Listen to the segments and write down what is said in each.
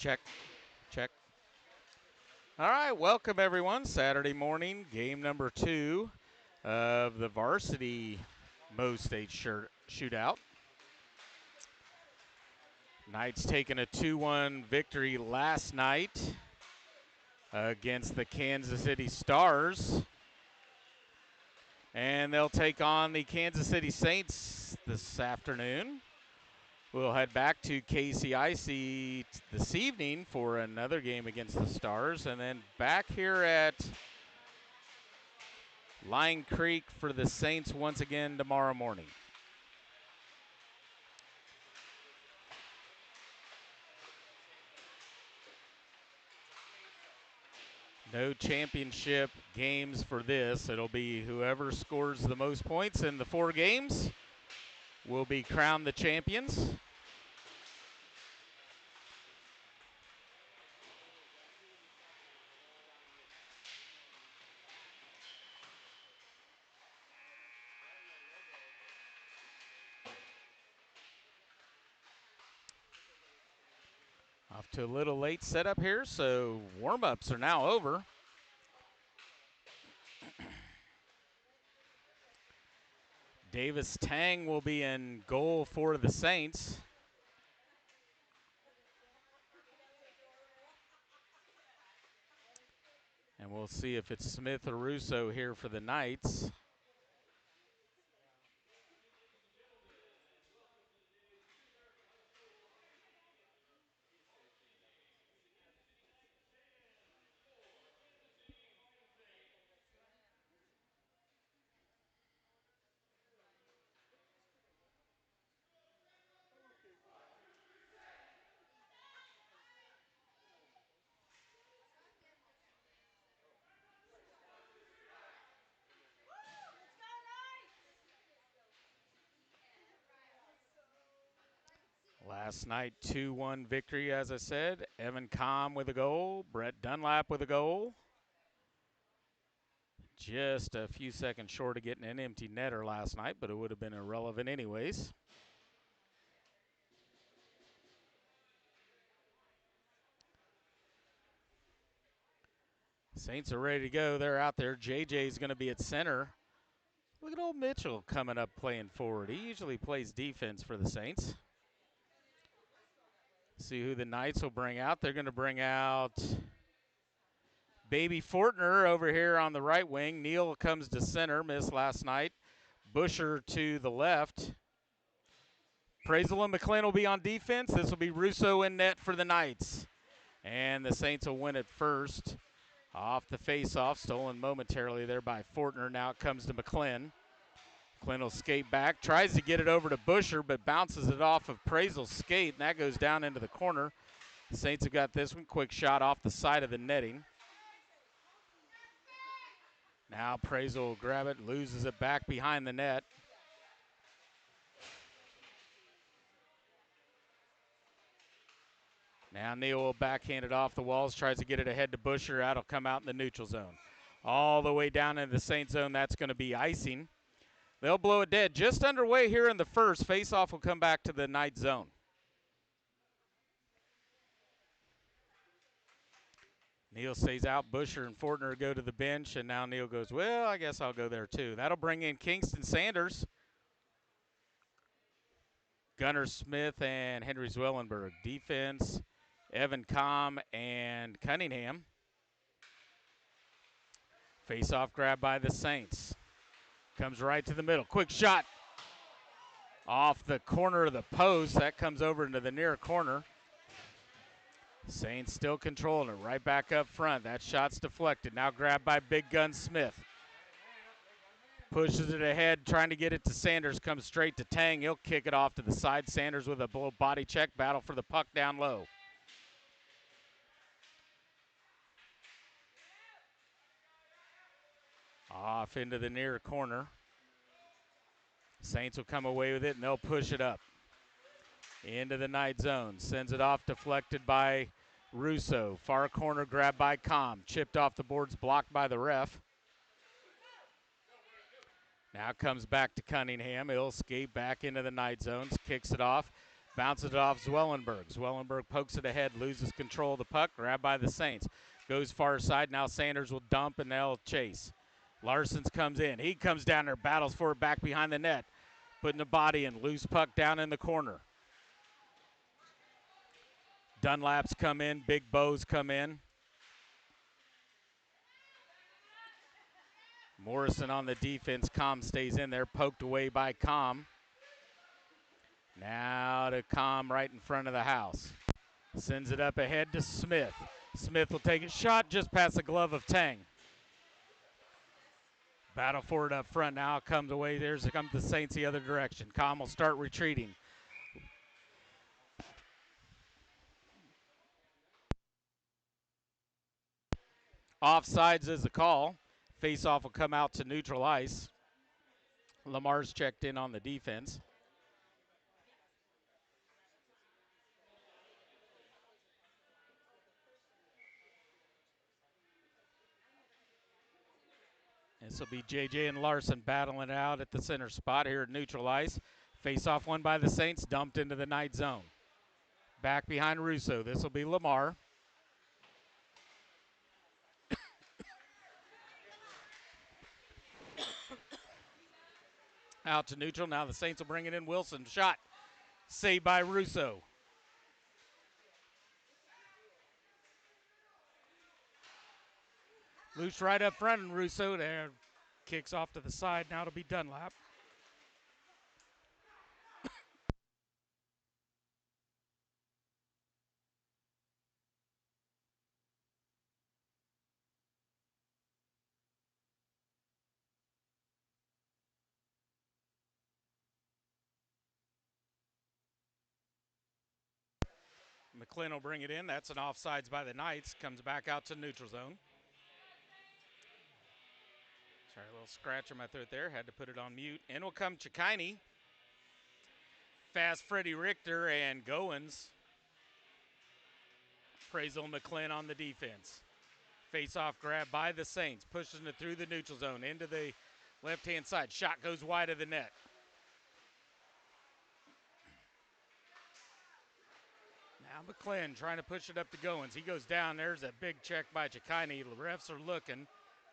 Check, check. All right, welcome everyone. Saturday morning, game number 2 of the varsity Mo State shootout. Knights taking a 2-1 victory last night against the Kansas City Stars. And they'll take on the Kansas City Saints this afternoon. We'll head back to KCIC this evening for another game against the Stars, and then back here at Lion Creek for the Saints once again tomorrow morning. No championship games for this. It'll be whoever scores the most points in the 4 games will be crowned the champions. Off to a little late setup here, so warm-ups are now over. Davis Tang will be in goal for the Saints. And we'll see if it's Smith or Russo here for the Knights. Last night, 2-1 victory, as I said. Evan Comm with a goal. Brett Dunlap with a goal. Just a few seconds short of getting an empty netter last night, but it would have been irrelevant anyways. Saints are ready to go. They're out there. JJ's going to be at center. Look at old Mitchell coming up playing forward. He usually plays defense for the Saints. See who the Knights will bring out. They're going to bring out Baby Fortner over here on the right wing. Neal comes to center, missed last night. Busher to the left. Prazel and McClain will be on defense. This will be Russo in net for the Knights. And the Saints will win it first. Off the face-off, stolen momentarily there by Fortner. Now it comes to McClain. McClain will skate back, tries to get it over to Busher, but bounces it off of Prazel's skate, and that goes down into the corner. The Saints have got this one. Quick shot off the side of the netting. Now Prazel will grab it, loses it back behind the net. Now Neal will backhand it off the walls, tries to get it ahead to Busher. That'll come out in the neutral zone. All the way down into the Saint zone, that's going to be icing. They'll blow it dead. Just underway here in the first. Face-off will come back to the Knight zone. Neal stays out. Busher and Fortner go to the bench, and now Neal goes, well, I guess I'll go there too. That'll bring in Kingston Sanders, Gunnar Smith, and Henry Zwellenberg. Defense, Evan Comm and Cunningham. Face-off grab by the Saints. Comes right to the middle. Quick shot off the corner of the post. That comes over into the near corner. Saints still controlling it. Right back up front. That shot's deflected. Now grabbed by Big Gun Smith. Pushes it ahead, trying to get it to Sanders. Comes straight to Tang. He'll kick it off to the side. Sanders with a little body check. Battle for the puck down low. Off into the near corner. Saints will come away with it, and they'll push it up. Into the Knight zone. Sends it off, deflected by Russo. Far corner grabbed by Comm. Chipped off the boards, blocked by the ref. Now comes back to Cunningham. He'll skate back into the Knight zones. Kicks it off. Bounces it off Zwellenberg. Zwellenberg pokes it ahead, loses control of the puck, grabbed by the Saints. Goes far side, now Sanders will dump and they'll chase. Larson's comes in. He comes down there, battles for it back behind the net. Putting the body in, loose puck down in the corner. Dunlaps come in, Big Bows come in. Morrison on the defense, Com stays in there, poked away by Com. Now to Com right in front of the house. Sends it up ahead to Smith. Smith will take a shot just past the glove of Tang. Battle for it up front now, comes away. There's comes the Saints the other direction. Com will start retreating. Offsides is the call. Face-off will come out to neutral ice. Lamar's checked in on the defense. This will be JJ and Larson battling it out at the center spot here at neutral ice. Face-off won by the Saints, dumped into the night zone. Back behind Russo. This will be Lamar. Out to neutral. Now the Saints will bring it in. Wilson shot. Saved by Russo. Loose right up front, and Russo there kicks off to the side. Now it'll be Dunlap. McClin will bring it in. That's an offsides by the Knights. Comes back out to neutral zone. Sorry, a little scratch on my throat there. Had to put it on mute. In will come Chikini. Fast Freddie Richter and Goins. Prazel McClin on the defense. Face-off grab by the Saints. Pushing it through the neutral zone into the left-hand side. Shot goes wide of the net. Now McClin trying to push it up to Goins. He goes down. There's a big check by Chikini. The refs are looking.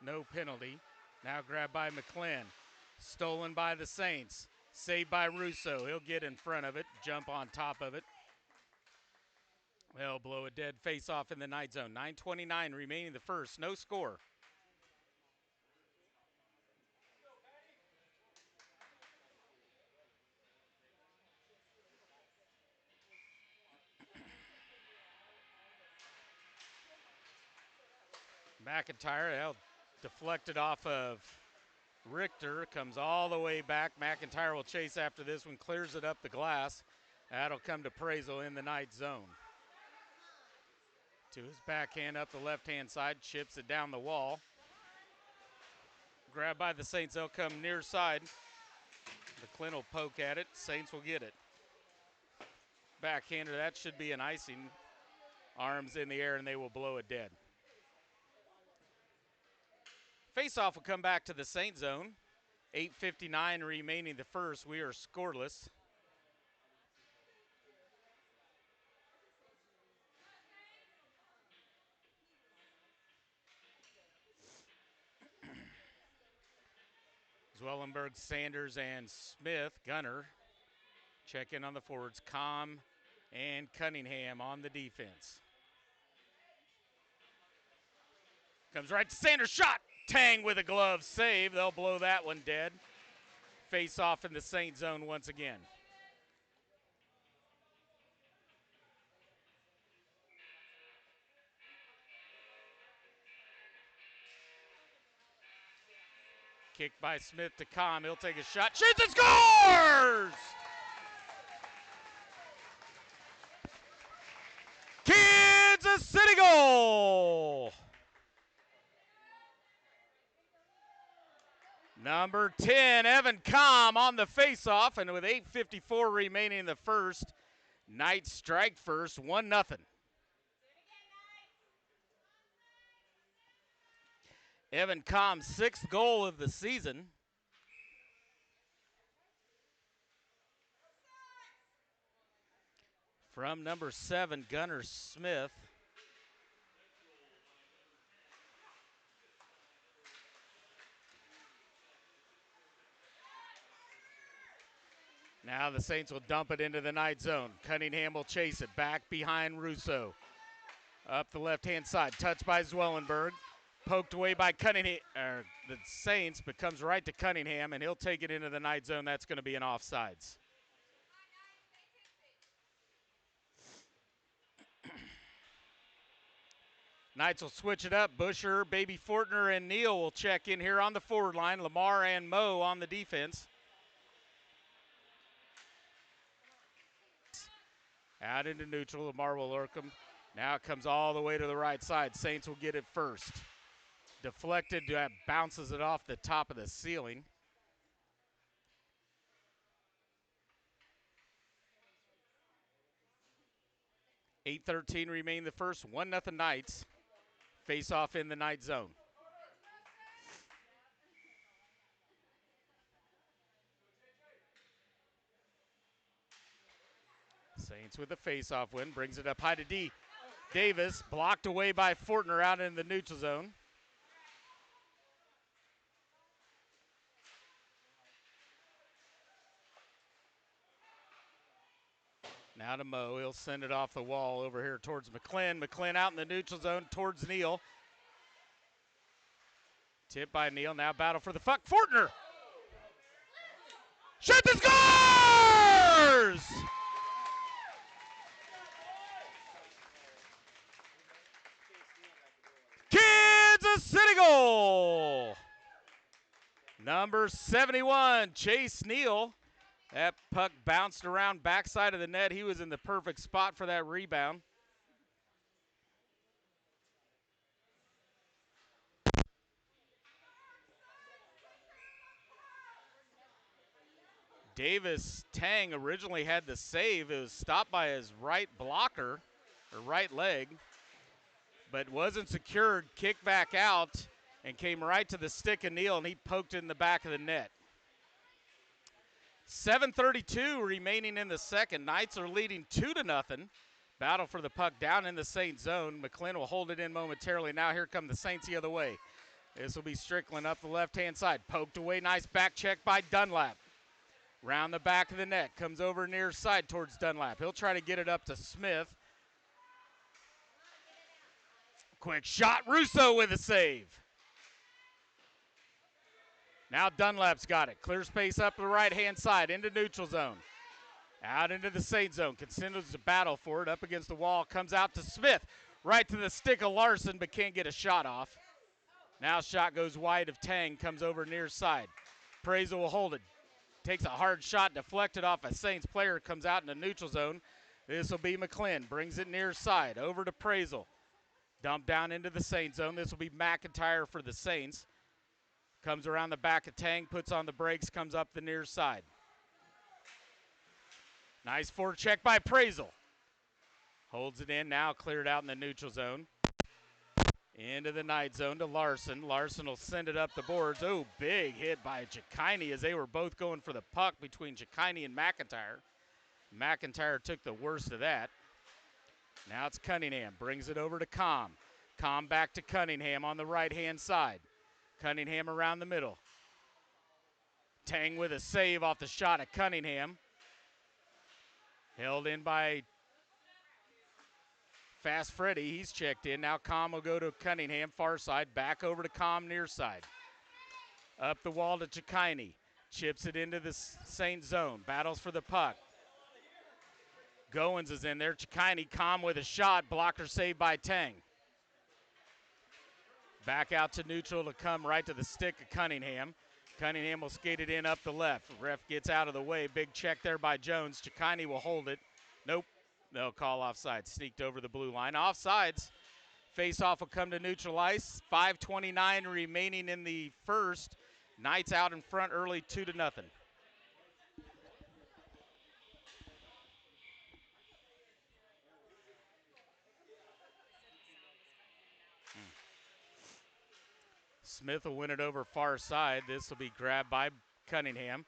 No penalty. Now grabbed by McClin. Stolen by the Saints. Saved by Russo. He'll get in front of it. Jump on top of it. They'll blow a dead face-off in the night zone. 9:29 remaining the first. No score. McIntyre, deflected off of Richter, comes all the way back. McIntyre will chase after this one, clears it up the glass. That'll come to Prazel in the night zone. To his backhand up the left-hand side, chips it down the wall. Grabbed by the Saints, they'll come near side. McClin will poke at it, Saints will get it. Backhander, that should be an icing. Arms in the air and they will blow it dead. Face-off will come back to the Saint zone. 8:59 remaining the first. We are scoreless. Zwellenberg, Sanders, and Smith, Gunner. Check in on the forwards. Com and Cunningham on the defense. Comes right to Sanders, shot! Tang with a glove save. They'll blow that one dead. Face off in the Saint zone once again. Kick by Smith to Com. He'll take a shot. Shoots and scores! Kansas City goal! Number 10, Evan Com on the faceoff, and with 8:54 remaining in the first, Knights strike first, 1-0. Evan Com's 6th goal of the season. from number 7, Gunnar Smith. Now the Saints will dump it into the night zone. Cunningham will chase it back behind Russo. Up the left-hand side, touched by Zwellenberg. Poked away by Cunningham. The Saints, but comes right to Cunningham, and he'll take it into the night zone. That's going to be an offsides. Knights will switch it up. Busher, Baby Fortner, and Neal will check in here on the forward line. Lamar and Moe on the defense. Out into neutral, Lamar will lurk him. Now it comes all the way to the right side. Saints will get it first. Deflected, bounces it off the top of the ceiling. .8:13 remain the first. 1-0 Knights. Face off in the night zone. Saints with the face-off win. Brings it up high to D. Davis blocked away by Fortner out in the neutral zone. Now to Moe. He'll send it off the wall over here towards McClin. McClin out in the neutral zone towards Neal. Tipped by Neal. Now battle for the fuck. Fortner! Shot and scores! Kansas City goal! Number 71, Chase Neal. That puck bounced around backside of the net. He was in the perfect spot for that rebound. Davis Tang originally had the save. It was stopped by his right blocker, or right leg, but wasn't secured. Kicked back out and came right to the stick of Neal, and he poked it in the back of the net. 7:32 remaining in the second. Knights are leading 2-0. Battle for the puck down in the Saints zone. McClin will hold it in momentarily. Now here come the Saints the other way. This will be Strickland up the left-hand side. Poked away, nice back check by Dunlap. Round the back of the net, comes over near side towards Dunlap. He'll try to get it up to Smith. Quick shot, Russo with a save. Now Dunlap's got it. Clear space up the right-hand side into neutral zone. Out into the Saint zone. Continues to battle for it. Up against the wall. Comes out to Smith. Right to the stick of Larson, but can't get a shot off. Now shot goes wide of Tang. Comes over near side. Prazel will hold it. Takes a hard shot. Deflected off a Saints player. Comes out in the neutral zone. This will be McClin. Brings it near side. Over to Prazel. Dump down into the Saint zone. This will be McIntyre for the Saints. Comes around the back of Tang, puts on the brakes, comes up the near side. Nice forecheck by Prazel. Holds it in, now cleared out in the neutral zone. Into the night zone to Larson. Larson will send it up the boards. Oh, big hit by Chikini as they were both going for the puck between Chikini and McIntyre. McIntyre took the worst of that. Now it's Cunningham, brings it over to Com. Com back to Cunningham on the right-hand side. Cunningham around the middle. Tang with a save off the shot at Cunningham. Held in by Fast Freddy. He's checked in. Now Com will go to Cunningham, far side. Back over to Com, near side. Up the wall to Chikini. Chips it into the Saint zone. Battles for the puck. Goins is in there. Chikini, Com with a shot. Blocker saved by Tang. Back out to neutral to come right to the stick of Cunningham. Cunningham will skate it in up the left. Ref gets out of the way. Big check there by Jones. Chikini will hold it. Nope. They'll call offside. Sneaked over the blue line. Offsides. Face-off will come to neutral ice. 5:29 remaining in the first. Knights out in front early 2-0. Smith will win it over far side. This will be grabbed by Cunningham.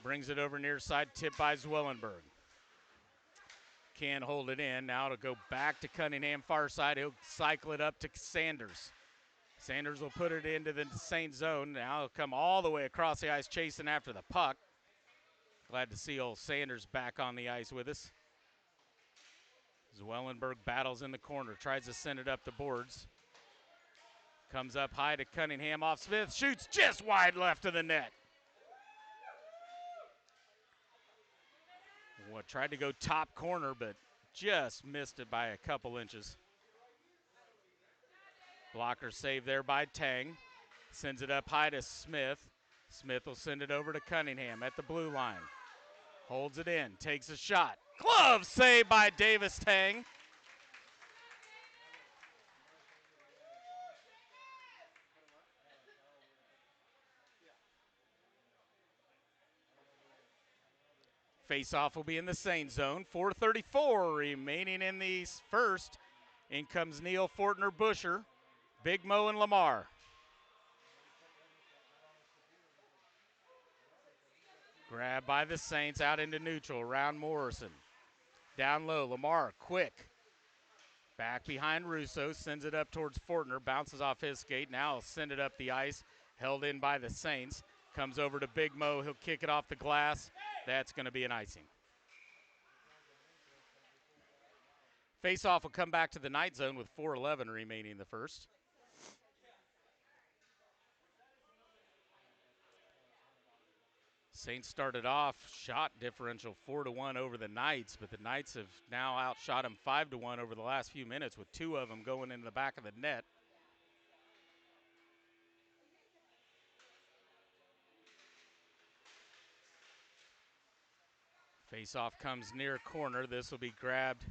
Brings it over near side, tipped by Zwellenberg. Can't hold it in. Now it'll go back to Cunningham, far side. He'll cycle it up to Sanders. Sanders will put it into the Saint zone. Now he'll come all the way across the ice chasing after the puck. Glad to see old Sanders back on the ice with us. Zwellenberg battles in the corner, tries to send it up the boards. Comes up high to Cunningham off Smith, shoots just wide left of the net. What tried to go top corner, but just missed it by a couple inches. Blocker save there by Tang. Sends it up high to Smith. Smith will send it over to Cunningham at the blue line. Holds it in, takes a shot. Glove save by Davis Tang. Face-off will be in the Saint zone. 4:34 remaining in the first. In comes Neal, Fortner, Busher, Big Mo, and Lamar. Grab by the Saints out into neutral, around Morrison. Down low, Lamar, quick. Back behind Russo, sends it up towards Fortner, bounces off his skate. Now he'll send it up the ice, held in by the Saints. Comes over to Big Mo, he'll kick it off the glass. That's going to be an icing. Face-off will come back to the Knight zone with 4:11 remaining in the first. Saints started off shot differential 4-1 over the Knights, but the Knights have now outshot them 5-1 over the last few minutes, with two of them going into the back of the net. Face-off comes near corner. This will be grabbed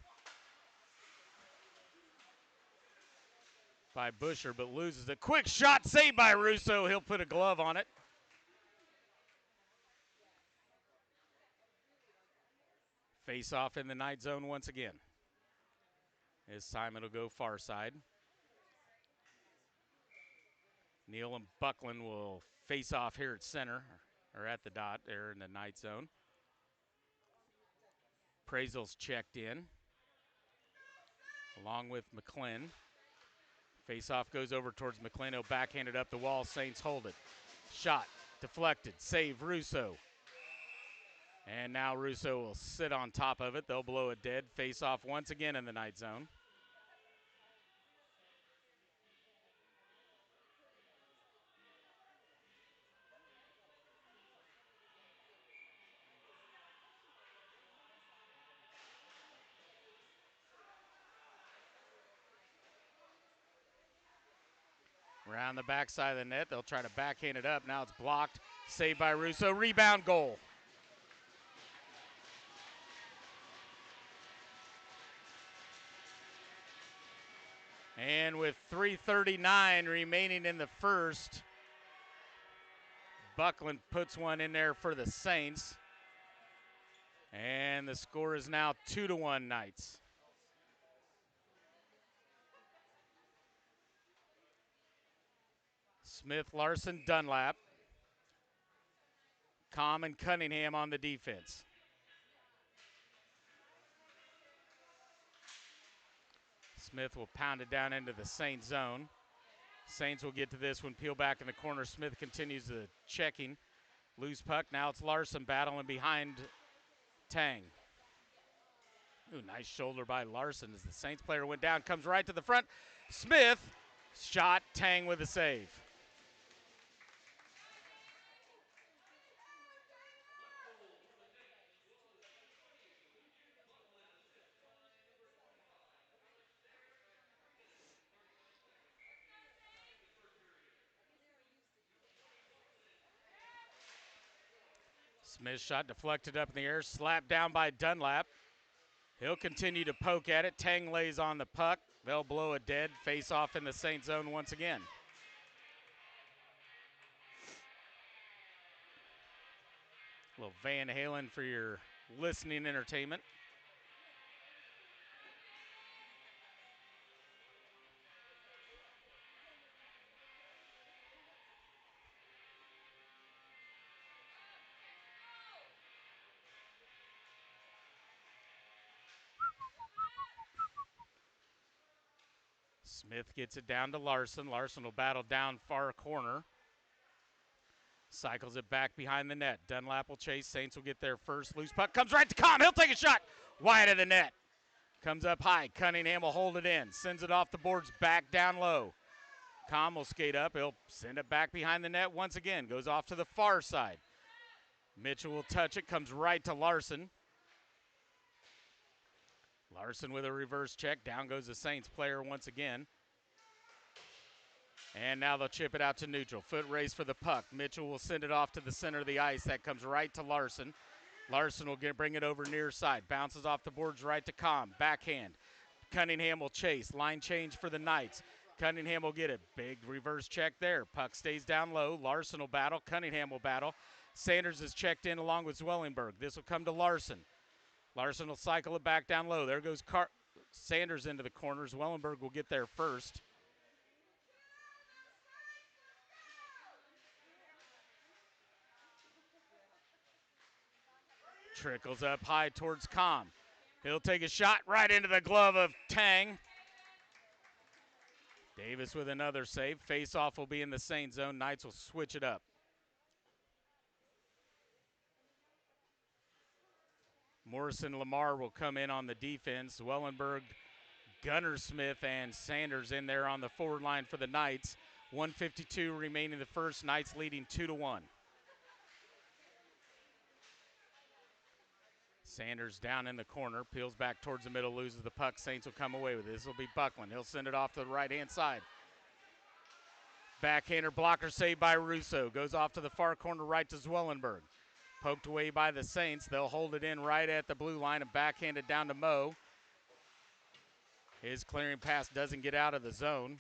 by Busher, but loses a quick shot saved by Russo. He'll put a glove on it. Face-off in the Knight zone once again. This time it'll go far side. Neal and Buckland will face off here at center, or at the dot there in the Knight zone. Prazel's checked in, along with McClin. Face-off goes over towards McClin. He'll backhand it up the wall. Saints hold it. Shot, deflected, save Russo. And now Russo will sit on top of it. They'll blow it dead. Face-off once again in the Knight zone. Around the backside of the net, they'll try to backhand it up. Now it's blocked. Saved by Russo. Rebound goal. And with 3:39 remaining in the first, Buckland puts one in there for the Saints. And the score is now 2-1 Knights. Smith, Larson, Dunlap. Com and Cunningham on the defense. Smith will pound it down into the Saints zone. Saints will get to this one. Peel back in the corner. Smith continues the checking. Loose puck. Now it's Larson battling behind Tang. Ooh, nice shoulder by Larson as the Saints player went down. Comes right to the front. Smith shot. Tang with a save. Smith shot deflected up in the air, slapped down by Dunlap. He'll continue to poke at it. Tang lays on the puck. They'll blow it dead. Face off in the Saint zone once again. A little Van Halen for your listening entertainment. Smith gets it down to Larson. Larson will battle down far corner. Cycles it back behind the net. Dunlap will chase. Saints will get there first. Loose puck comes right to Com. He'll take a shot wide of the net. Comes up high. Cunningham will hold it in. Sends it off the boards back down low. Com will skate up. He'll send it back behind the net once again. Goes off to the far side. Mitchell will touch it. Comes right to Larson. Larson with a reverse check. Down goes the Saints player once again. And now they'll chip it out to neutral. Foot race for the puck. Mitchell will send it off to the center of the ice. That comes right to Larson. Larson will bring it over near side. Bounces off the boards right to Com. Backhand. Cunningham will chase. Line change for the Knights. Cunningham will get it. Big reverse check there. Puck stays down low. Larson will battle. Cunningham will battle. Sanders is checked in along with Zwellenberg. This will come to Larson. Larson will cycle it back down low. There goes Sanders into the corner. Zwellenberg will get there first. Trickles up high towards Com. He'll take a shot right into the glove of Tang. Davis with another save. Face-off will be in the Saint zone. Knights will switch it up. Morrison Lamar will come in on the defense. Wellenberg, Gunner Smith, and Sanders in there on the forward line for the Knights. 1:52 remaining in the first. Knights leading 2-1. Sanders down in the corner, peels back towards the middle, loses the puck. Saints will come away with it. This will be Buckland. He'll send it off to the right-hand side. Backhander blocker saved by Russo. Goes off to the far corner right to Zwellenberg. Poked away by the Saints. They'll hold it in right at the blue line and backhand it down to Moe. His clearing pass doesn't get out of the zone.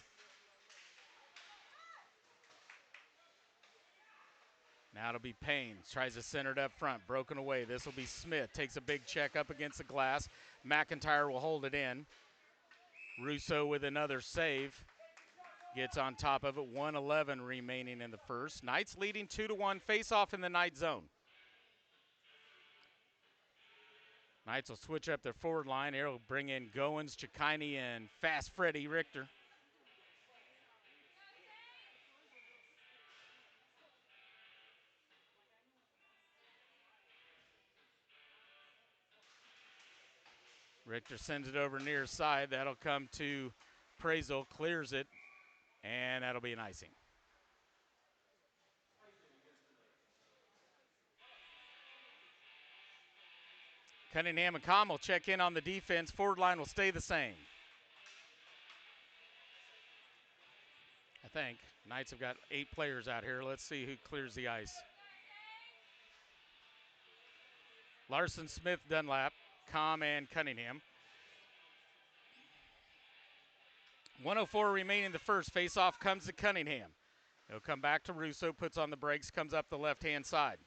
Now it'll be Payne. Tries to center it up front. Broken away. This will be Smith. Takes a big check up against the glass. McIntyre will hold it in. Russo with another save. Gets on top of it. 1:11 remaining in the first. Knights leading 2-1. Face off in the Knight zone. Knights will switch up their forward line. Here will bring in Goins, Chikini, and Fast Freddie Richter. Richter sends it over near side. That'll come to Prazel, clears it, and that'll be an icing. Cunningham and Com will check in on the defense. Forward line will stay the same. I think. Knights have got 8 players out here. Let's see who clears the ice. Larson, Smith, Dunlap, Com, and Cunningham. 1:04 remaining in the first. Face-off comes to Cunningham. He'll come back to Russo, puts on the brakes, comes up the left-hand side.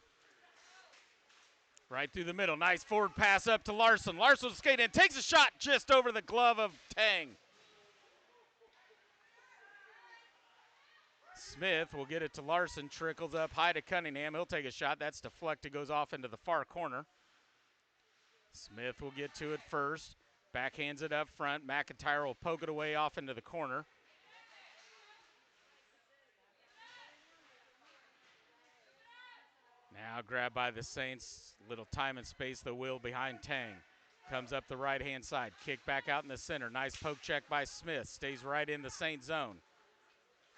Right through the middle. Nice forward pass up to Larson. Larson will skate in, takes a shot just over the glove of Tang. Smith will get it to Larson, trickles up high to Cunningham. He'll take a shot. That's deflected, goes off into the far corner. Smith will get to it first. Backhands it up front. McIntyre will poke it away off into the corner. Now grabbed by the Saints. Little time and space, the wheel behind Tang. Comes up the right-hand side. Kick back out in the center. Nice poke check by Smith. Stays right in the Saint zone.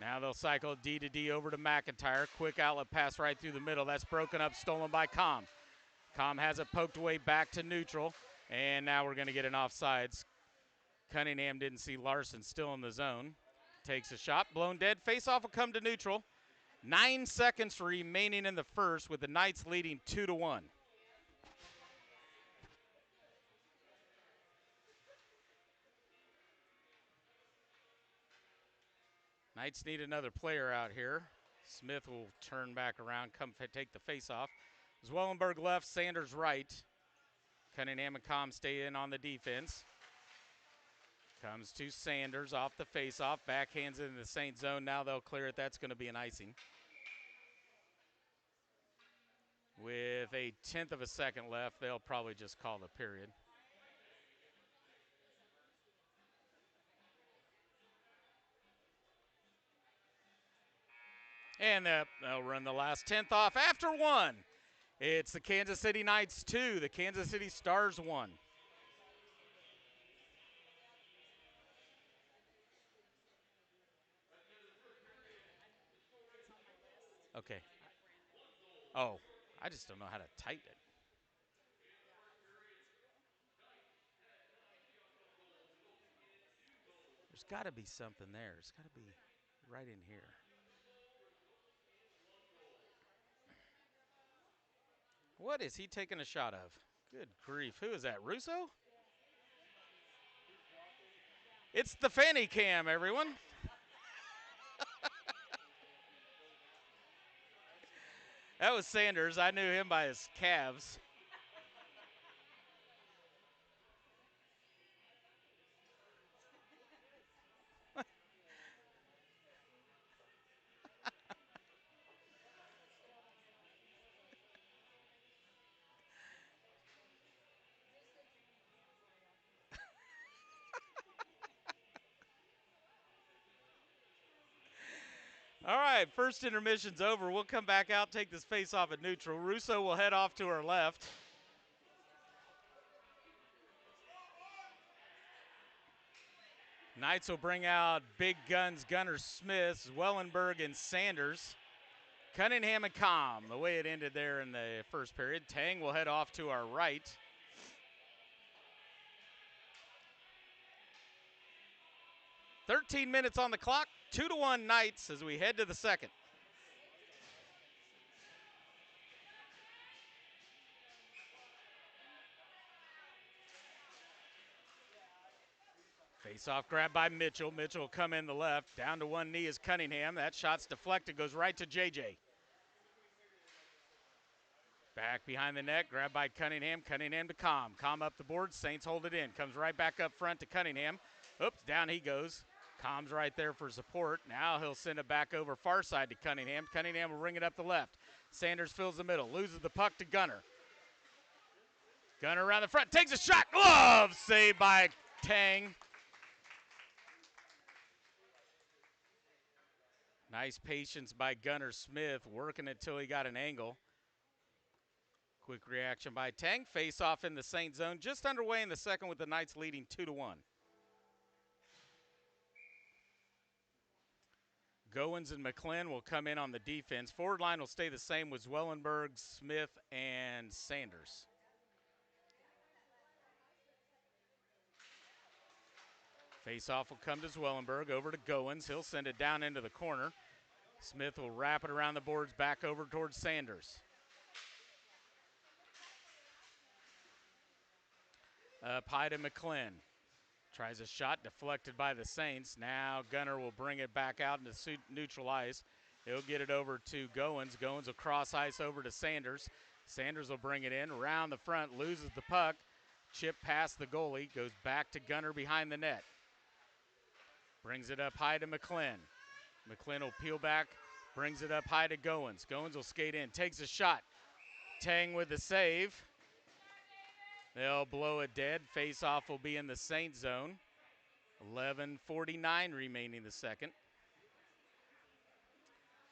Now they'll cycle D to D over to McIntyre. Quick outlet pass right through the middle. That's broken up, stolen by Com. Com has it poked away back to neutral. And now we're going to get an offsides. Cunningham didn't see Larson still in the zone. Takes a shot, blown dead. Face-off will come to neutral. 9 seconds remaining in the first with the Knights leading 2-1. Knights need another player out here. Smith will turn back around, take the face-off. Zwellenberg left, Sanders right. Cunningham and Com stay in on the defense. Comes to Sanders off the face-off. Backhands it in the Saint zone. Now they'll clear it. That's going to be an icing. With a 1/10 of a second left, they'll probably just call the period. And they'll run the last 10th off after one. It's the Kansas City Knights 2, the Kansas City Stars 1. Okay. Oh, I just don't know how to type it. There's got to be something there. It's got to be right in here. What is he taking a shot of? Good grief. Who is that? Russo? It's the fanny cam, everyone. That was Sanders. I knew him by his calves. All right, first intermission's over. We'll come back out, take this face off at neutral. Russo will head off to her left. Knights will bring out big guns Gunner Smith, Wellenberg, and Sanders. Cunningham and Com, the way it ended there in the first period. Tang will head off to our right. "13 minutes on the clock, 2-1 Knights as we head to the second. Face-off grab by Mitchell. Mitchell will come in the left. Down to one knee is Cunningham. That shot's deflected, goes right to JJ. Back behind the net, grab by Cunningham. Cunningham to Com. Com up the board. Saints hold it in. Comes right back up front to Cunningham. Oops, down he goes. Com's right there for support. Now he'll send it back over far side to Cunningham. Cunningham will ring it up the left. Sanders fills the middle. Loses the puck to Gunner. Gunner around the front. Takes a shot. Glove saved by Tang. Nice patience by Gunner Smith, working it till he got an angle. Quick reaction by Tang. Face off in the Saint zone. Just underway in the second with the Knights leading 2-1. Goins and McClin will come in on the defense. Forward line will stay the same with Wellenberg, Smith, and Sanders. Face-off will come to Zwellenberg, over to Goins. He'll send it down into the corner. Smith will wrap it around the boards back over towards Sanders. Up high to McClin. Tries a shot, deflected by the Saints. Now Gunner will bring it back out into neutral ice. He'll get it over to Goins. Goins will cross ice over to Sanders. Sanders will bring it in, around the front, loses the puck. Chip past the goalie, goes back to Gunner behind the net. Brings it up high to McClin. McClin will peel back, brings it up high to Goins. Goins will skate in, takes a shot. Tang with the save. They'll blow it dead. Face-off will be in the Saint zone. 11:49 remaining the second.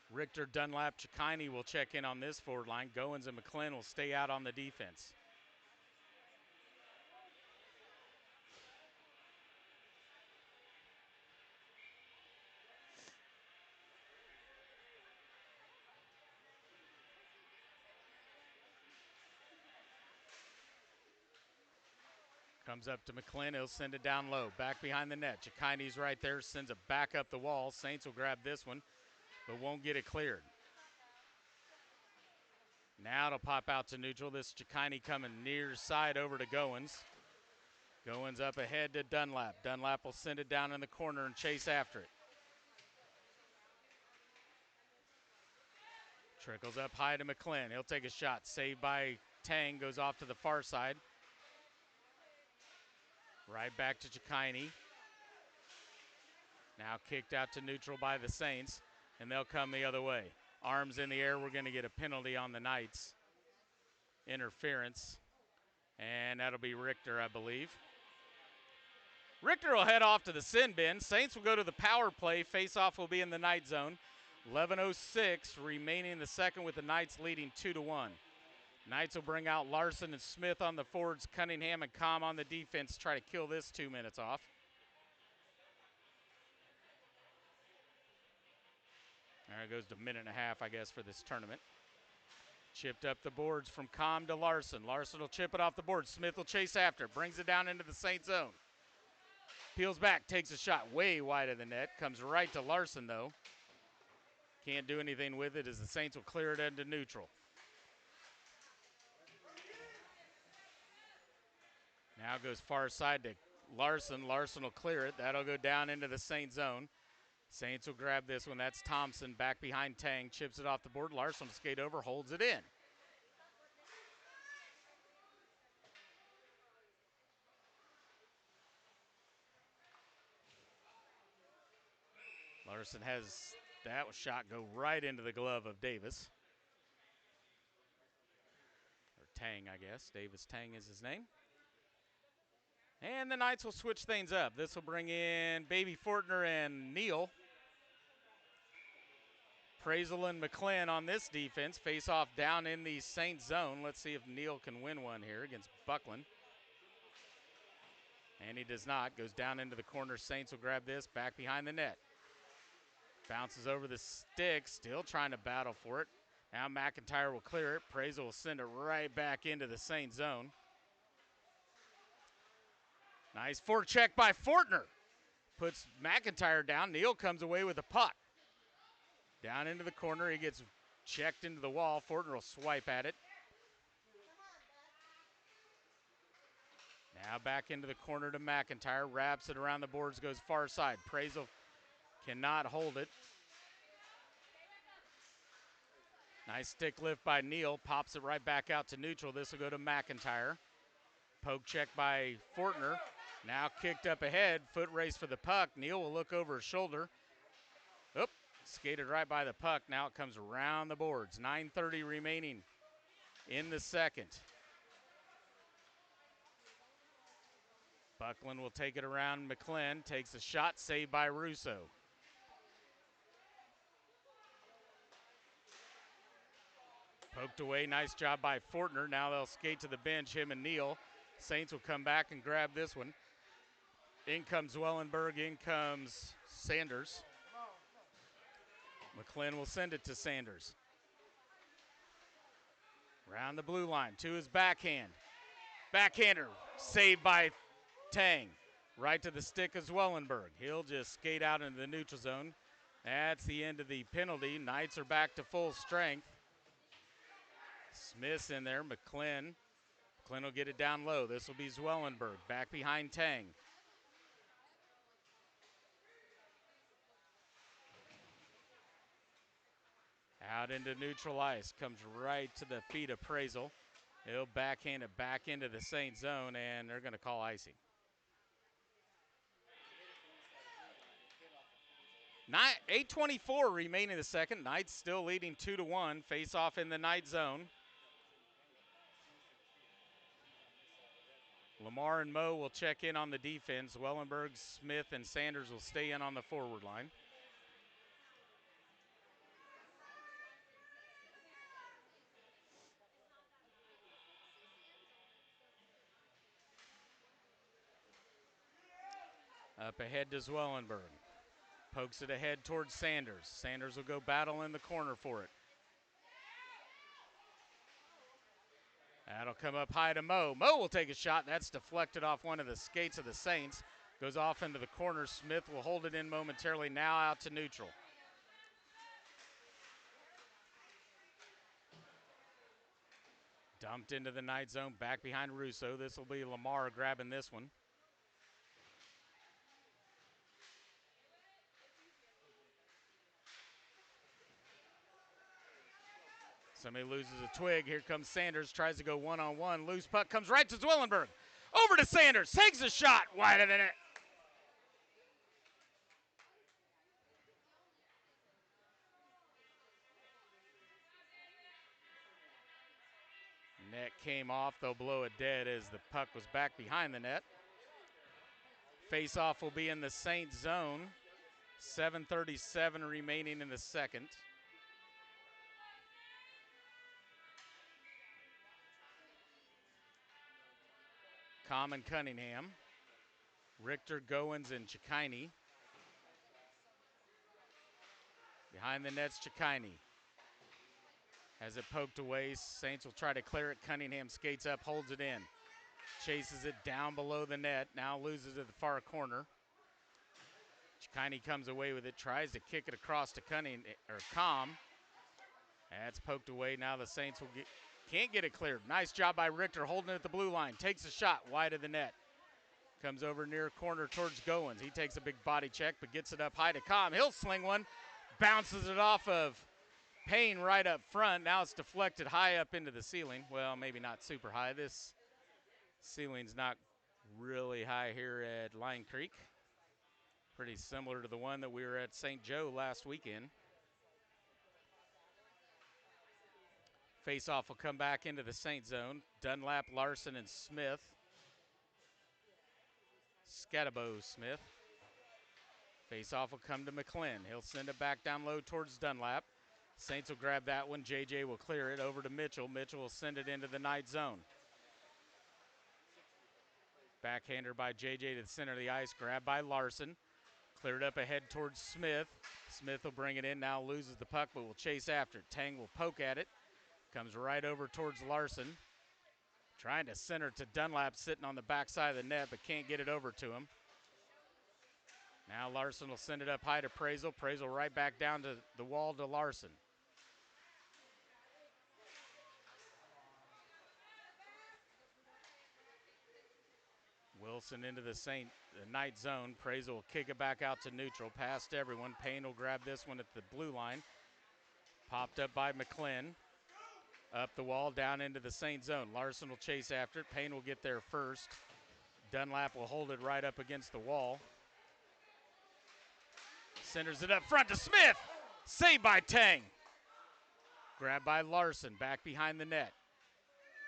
Richter, Dunlap, Chikini will check in on this forward line. Goins and McClin will stay out on the defense. Comes up to McClin. He'll send it down low. Back behind the net. Chikini's right there. Sends it back up the wall. Saints will grab this one, but won't get it cleared. Now it'll pop out to neutral. This Chikini coming near side over to Goins. Goins up ahead to Dunlap. Dunlap will send it down in the corner and chase after it. Trickles up high to McClin. He'll take a shot. Saved by Tang. Goes off to the far side. Right back to Chikini. Now kicked out to neutral by the Saints, and they'll come the other way. Arms in the air. We're going to get a penalty on the Knights. Interference. And that'll be Richter, I believe. Richter will head off to the sin bin. Saints will go to the power play. Face-off will be in the Knight zone. 11:06 remaining in the second with the Knights leading 2-1. Knights will bring out Larson and Smith on the forwards, Cunningham and Com on the defense, try to kill this 2 minutes off. There it goes to a minute and a half, I guess, for this tournament. Chipped up the boards from Com to Larson. Larson will chip it off the board. Smith will chase after, brings it down into the Saint zone. Peels back, takes a shot way wide of the net. Comes right to Larson, though. Can't do anything with it as the Saints will clear it into neutral. Now goes far side to Larson. Larson will clear it. That'll go down into the Saint zone. Saints will grab this one. That's Thompson back behind Tang. Chips it off the board. Larson will skate over, holds it in. Larson has that shot go right into the glove of Davis. Or Tang, I guess. Davis Tang is his name. And the Knights will switch things up. This will bring in Baby Fortner and Neal. Prazel and McClin on this defense. Face off down in the Saint zone. Let's see if Neal can win one here against Buckland. And he does not. Goes down into the corner. Saints will grab this. Back behind the net. Bounces over the stick. Still trying to battle for it. Now McIntyre will clear it. Prazel will send it right back into the Saint zone. Nice forecheck by Fortner. Puts McIntyre down. Neal comes away with the puck. Down into the corner. He gets checked into the wall. Fortner will swipe at it. Now back into the corner to McIntyre. Wraps it around the boards. Goes far side. Prazel cannot hold it. Nice stick lift by Neal. Pops it right back out to neutral. This will go to McIntyre. Poke check by Fortner. Now kicked up ahead. Foot race for the puck. Neal will look over his shoulder. Oop. Skated right by the puck. Now it comes around the boards. 9:30 remaining in the second. Buckland will take it around McClin. Takes a shot. Saved by Russo. Poked away. Nice job by Fortner. Now they'll skate to the bench, him and Neal. Saints will come back and grab this one. In comes Wellenberg. In comes Sanders. McClin will send it to Sanders. Round the blue line to his backhand. Backhander saved by Tang. Right to the stick is Wellenberg. He'll just skate out into the neutral zone. That's the end of the penalty. Knights are back to full strength. Smith's in there. McClin. McClin will get it down low. This will be Zwellenberg. Back behind Tang. Out into neutral ice. Comes right to the feet of Prazel. He'll backhand it back into the Saint zone, and they're going to call icing. 8:24 remaining in the second. Knights still leading 2-1. Face off in the Knight zone. Lamar and Moe will check in on the defense. Wellenberg, Smith, and Sanders will stay in on the forward line. Up ahead to Zwellenberg. Pokes it ahead towards Sanders. Sanders will go battle in the corner for it. That'll come up high to Moe. Moe will take a shot. That's deflected off one of the skates of the Saints. Goes off into the corner. Smith will hold it in momentarily. Now out to neutral. Dumped into the Knight zone. Back behind Russo. This will be Lamar grabbing this one. Somebody loses a twig. Here comes Sanders. Tries to go one-on-one. Loose puck comes right to Zwellenberg. Over to Sanders. Takes a shot. Wide of the net. Net came off. They'll blow it dead as the puck was back behind the net. Face-off will be in the Saint zone. 7:37 remaining in the second. Common Cunningham. Richter, Goins, and Chikini. Behind the net's Chikini. Has it poked away. Saints will try to clear it. Cunningham skates up, holds it in. Chases it down below the net. Now loses it to the far corner. Chikini comes away with it. Tries to kick it across to Com. That's poked away. Now the Saints can't get it cleared. Nice job by Richter holding it at the blue line. Takes a shot wide of the net. Comes over near corner towards Goins. He takes a big body check but gets it up high to Com. He'll sling one. Bounces it off of Payne right up front. Now it's deflected high up into the ceiling. Well, maybe not super high. This ceiling's not really high here at Line Creek. Pretty similar to the one that we were at St. Joe last weekend. Face-off will come back into the Saint zone. Dunlap, Larson, and Smith. Scatabo, Smith. Face-off will come to McClin. He'll send it back down low towards Dunlap. Saints will grab that one. JJ will clear it over to Mitchell. Mitchell will send it into the Knight zone. Backhander by JJ to the center of the ice. Grabbed by Larson. Cleared up ahead towards Smith. Smith will bring it in. Now loses the puck, but will chase after it. Tang will poke at it. Comes right over towards Larson. Trying to center to Dunlap sitting on the backside of the net, but can't get it over to him. Now Larson will send it up high to Prazel. Prazel right back down to the wall to Larson. Wilson into the Knight zone. Prazel will kick it back out to neutral. Past everyone. Payne will grab this one at the blue line. Popped up by McClin. Up the wall, down into the Saint zone. Larson will chase after it. Payne will get there first. Dunlap will hold it right up against the wall. Centers it up front to Smith. Saved by Tang. Grabbed by Larson, back behind the net.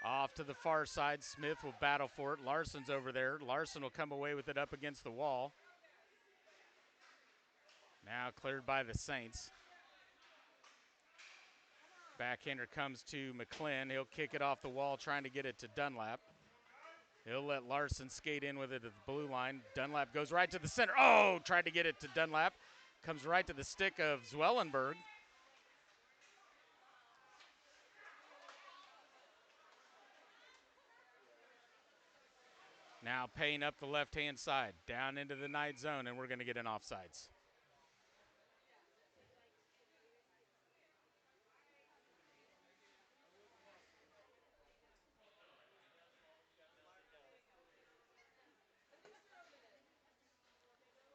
Off to the far side. Smith will battle for it. Larson's over there. Larson will come away with it up against the wall. Now cleared by the Saints. Backhander comes to McClin. He'll kick it off the wall, trying to get it to Dunlap. He'll let Larson skate in with it at the blue line. Dunlap goes right to the center. Oh, tried to get it to Dunlap. Comes right to the stick of Zwellenberg. Now Payne up the left-hand side, down into the Knight zone, and we're going to get an offsides.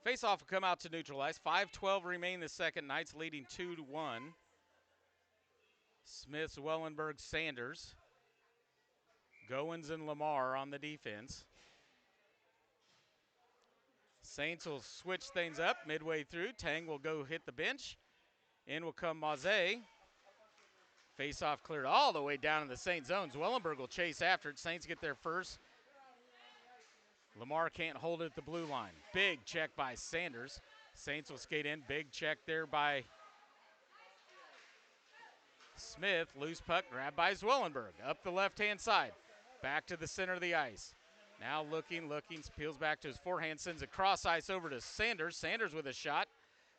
Face-off will come out to neutralize. 5:12 remain in the second. Knights leading 2-1. Smith, Zwellenberg, Sanders. Goins and Lamar on the defense. Saints will switch things up midway through. Tang will go hit the bench. In will come Maze. Face-off cleared all the way down in the Saint zone. Zwellenberg will chase after it. Saints get there first. Lamar can't hold it at the blue line. Big check by Sanders. Saints will skate in. Big check there by Smith. Loose puck grabbed by Zwellenberg. Up the left-hand side. Back to the center of the ice. Now looking, peels back to his forehand, sends a cross ice over to Sanders. Sanders with a shot.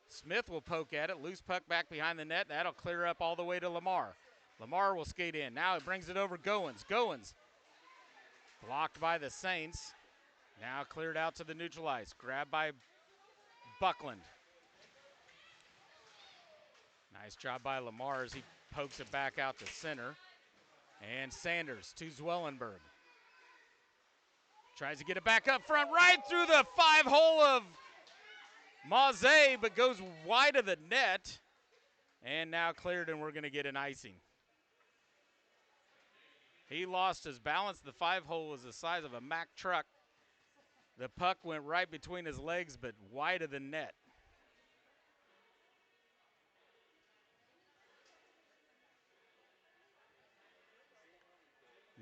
Smith will poke at it. Loose puck back behind the net. That'll clear up all the way to Lamar. Lamar will skate in. Now he brings it over Goins. Goins blocked by the Saints. Now cleared out to the neutral ice. Grabbed by Buckland. Nice job by Lamar as he pokes it back out to center. And Sanders to Zwellenberg. Tries to get it back up front, right through the 5-hole of Maze, but goes wide of the net. And now cleared, and we're going to get an icing. He lost his balance. The 5-hole was the size of a Mack truck. The puck went right between his legs, but wide of the net.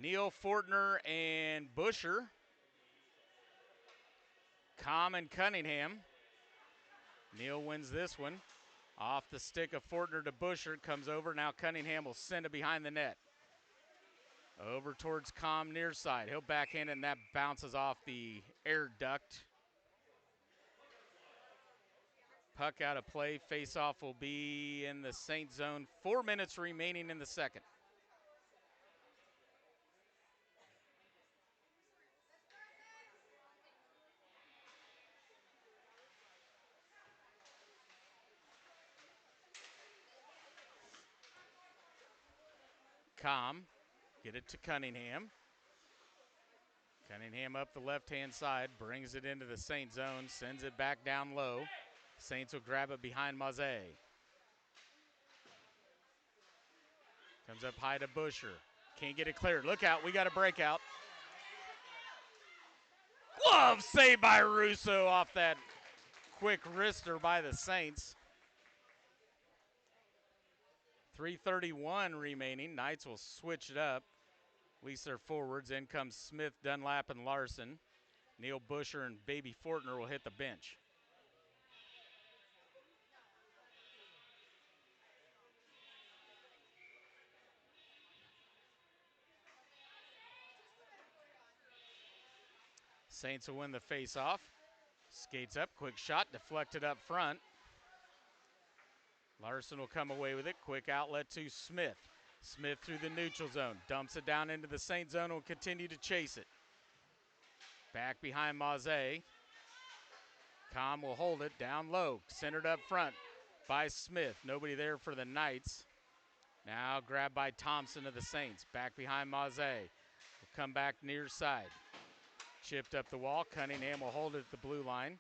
Neal, Fortner, and Busher. Com and Cunningham. Neal wins this one. Off the stick of Fortner to Busher, comes over. Now Cunningham will send it behind the net. Over towards Com near side. He'll backhand and that bounces off the air duct. Puck out of play. Face-off will be in the Saint zone. 4 minutes remaining in the second. Com, get it to Cunningham. Cunningham up the left-hand side, brings it into the Saint zone, sends it back down low. Saints will grab it behind Maze. Comes up high to Busher. Can't get it cleared. Look out, we got a breakout. Glove saved by Russo off that quick wrister by the Saints. 3:31 remaining. Knights will switch it up. At least their forwards. In comes Smith, Dunlap, and Larson. Neal Busher and Baby Fortner will hit the bench. Saints will win the face-off. Skates up, quick shot, deflected up front. Larson will come away with it. Quick outlet to Smith. Smith through the neutral zone. Dumps it down into the Saint zone and will continue to chase it. Back behind Maze. Com will hold it down low. Centered up front by Smith. Nobody there for the Knights. Now grabbed by Thompson of the Saints. Back behind Maze. Will come back near side. Chipped up the wall. Cunningham will hold it at the blue line.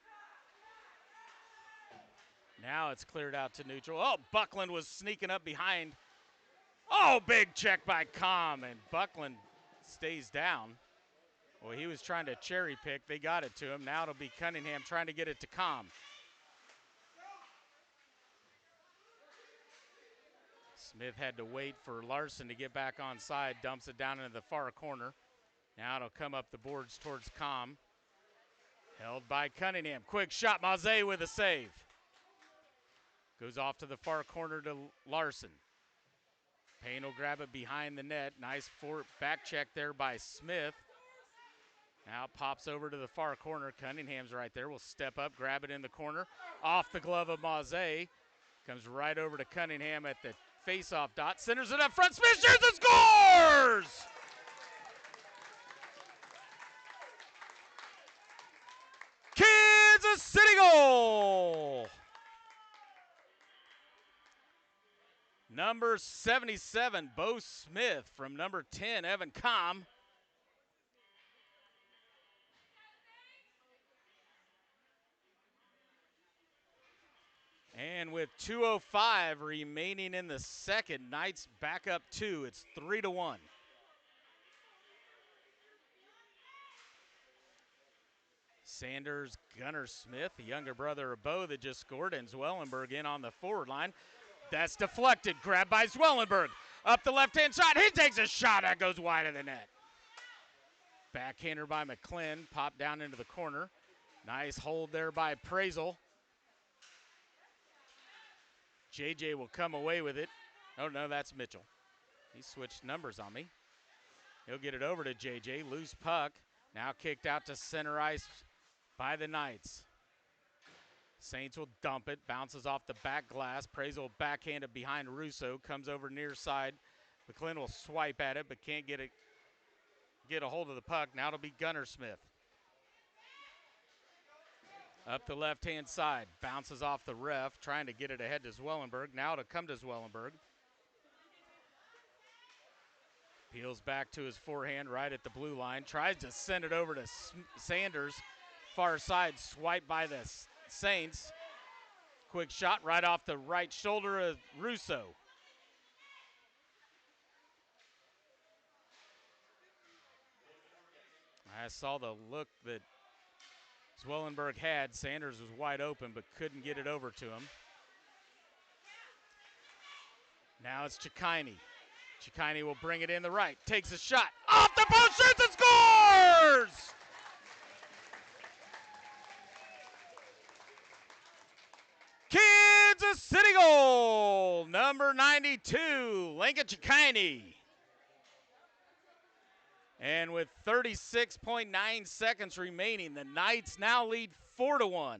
Now it's cleared out to neutral. Oh, Buckland was sneaking up behind. Oh, big check by Com, and Buckland stays down. Well, he was trying to cherry pick. They got it to him. Now it'll be Cunningham trying to get it to Com. Smith had to wait for Larson to get back on side. Dumps it down into the far corner. Now it'll come up the boards towards Com. Held by Cunningham. Quick shot. Maze with a save. Goes off to the far corner to Larson. Payne will grab it behind the net. Nice back check there by Smith. Now it pops over to the far corner. Cunningham's right there. Will step up, grab it in the corner. Off the glove of Maze. Comes right over to Cunningham at the face-off dot. Centers it up front. Smith shoots and scores! Kansas City goal! Number 77, Bo Smith, from number 10, Evan Com. And with 2:05 remaining in the second, Knights back up 2. It's 3-1. Sanders, Gunnar Smith, the younger brother of Bo that just scored, and Zwellenberg in on the forward line. That's deflected, grabbed by Zwellenberg. Up the left-hand side, he takes a shot that goes wide of the net. Backhander by McClin, popped down into the corner. Nice hold there by Prazel. JJ will come away with it. Oh no, that's Mitchell. He switched numbers on me. He'll get it over to JJ, loose puck. Now kicked out to center ice by the Knights. Saints will dump it, bounces off the back glass. Prazel backhanded behind Russo, comes over near side. McClin will swipe at it, but can't get a hold of the puck. Now it'll be Gunnar Smith. Up the left-hand side, bounces off the ref, trying to get it ahead to Zwellenberg. Now it'll come to Zwellenberg. Peels back to his forehand right at the blue line. Tries to send it over to Sanders. Far side, swipe by the Saints. Quick shot right off the right shoulder of Russo. I saw the look that Zwellenberg had. Sanders was wide open but couldn't get it over to him. Now it's Cicchini. Cicchini will bring it in the right. Takes a shot. Off the post, shoots and scores! the city goal, number 92, Lincoln Chicani. And with 36.9 seconds remaining, the Knights now lead 4-1.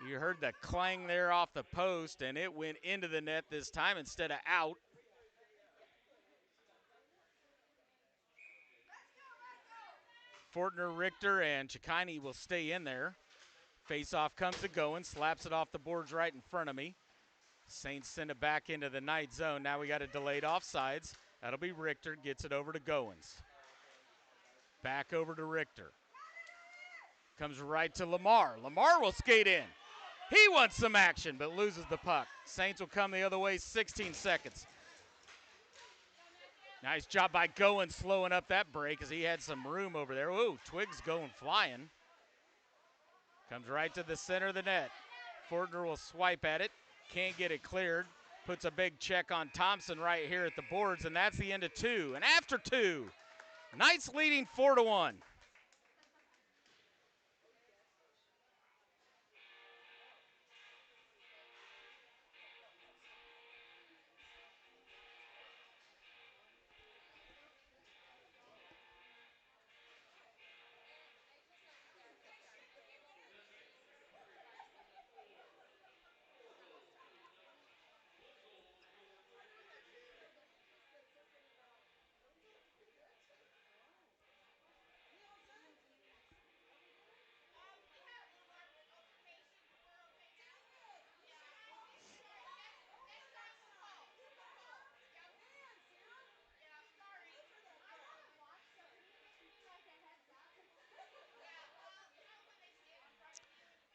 You heard the clang there off the post, and it went into the net this time instead of out. Fortner, Richter, and Chicani will stay in there. Face-off comes to Goins, slaps it off the boards right in front of me. Saints send it back into the Knight zone. Now we got a delayed offsides. That'll be Richter, gets it over to Goins. Back over to Richter. Comes right to Lamar. Lamar will skate in. He wants some action, but loses the puck. Saints will come the other way, 16 seconds. Nice job by Goins slowing up that break as he had some room over there. Ooh, Twiggs going flying. Comes right to the center of the net. Fortner will swipe at it. Can't get it cleared. Puts a big check on Thompson right here at the boards, and that's the end of 2. And after 2, Knights leading 4-1.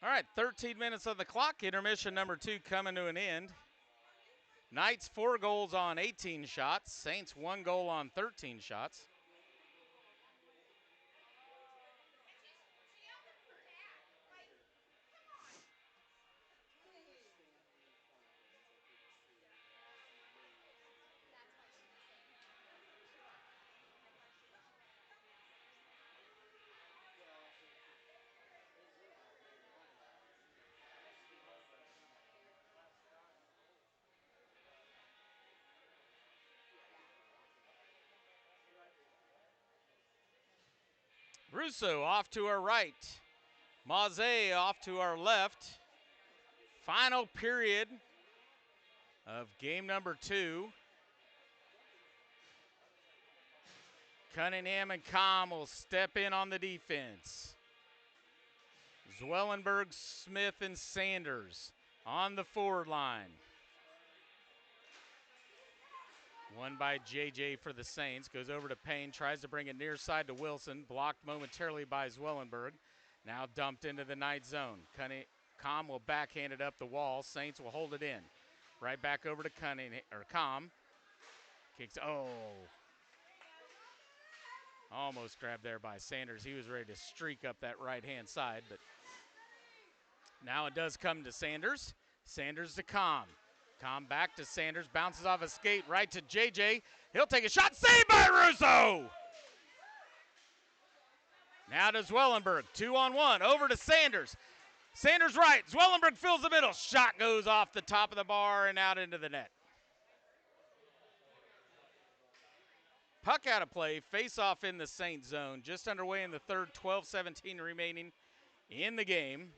All right, 13 minutes on the clock. Intermission number 2 coming to an end. Knights 4 goals on 18 shots. Saints 1 goal on 13 shots. Russo off to our right. Maze off to our left. Final period of game number 2. Cunningham and Com will step in on the defense. Zwellenberg, Smith, and Sanders on the forward line. Won by JJ for the Saints. Goes over to Payne, tries to bring it near side to Wilson. Blocked momentarily by Zwellenberg. Now dumped into the Knight zone. Com will backhand it up the wall. Saints will hold it in. Right back over to Com. Kicks, almost grabbed there by Sanders. He was ready to streak up that right-hand side, but now it does come to Sanders. Sanders to Com. Com back to Sanders, bounces off a skate right to JJ. He'll take a shot, saved by Russo! Now to Zwellenberg, 2-on-1, over to Sanders. Sanders right, Zwellenberg fills the middle. Shot goes off the top of the bar and out into the net. Puck out of play, face-off in the Saint zone. Just underway in the third, 12-17 remaining in the game.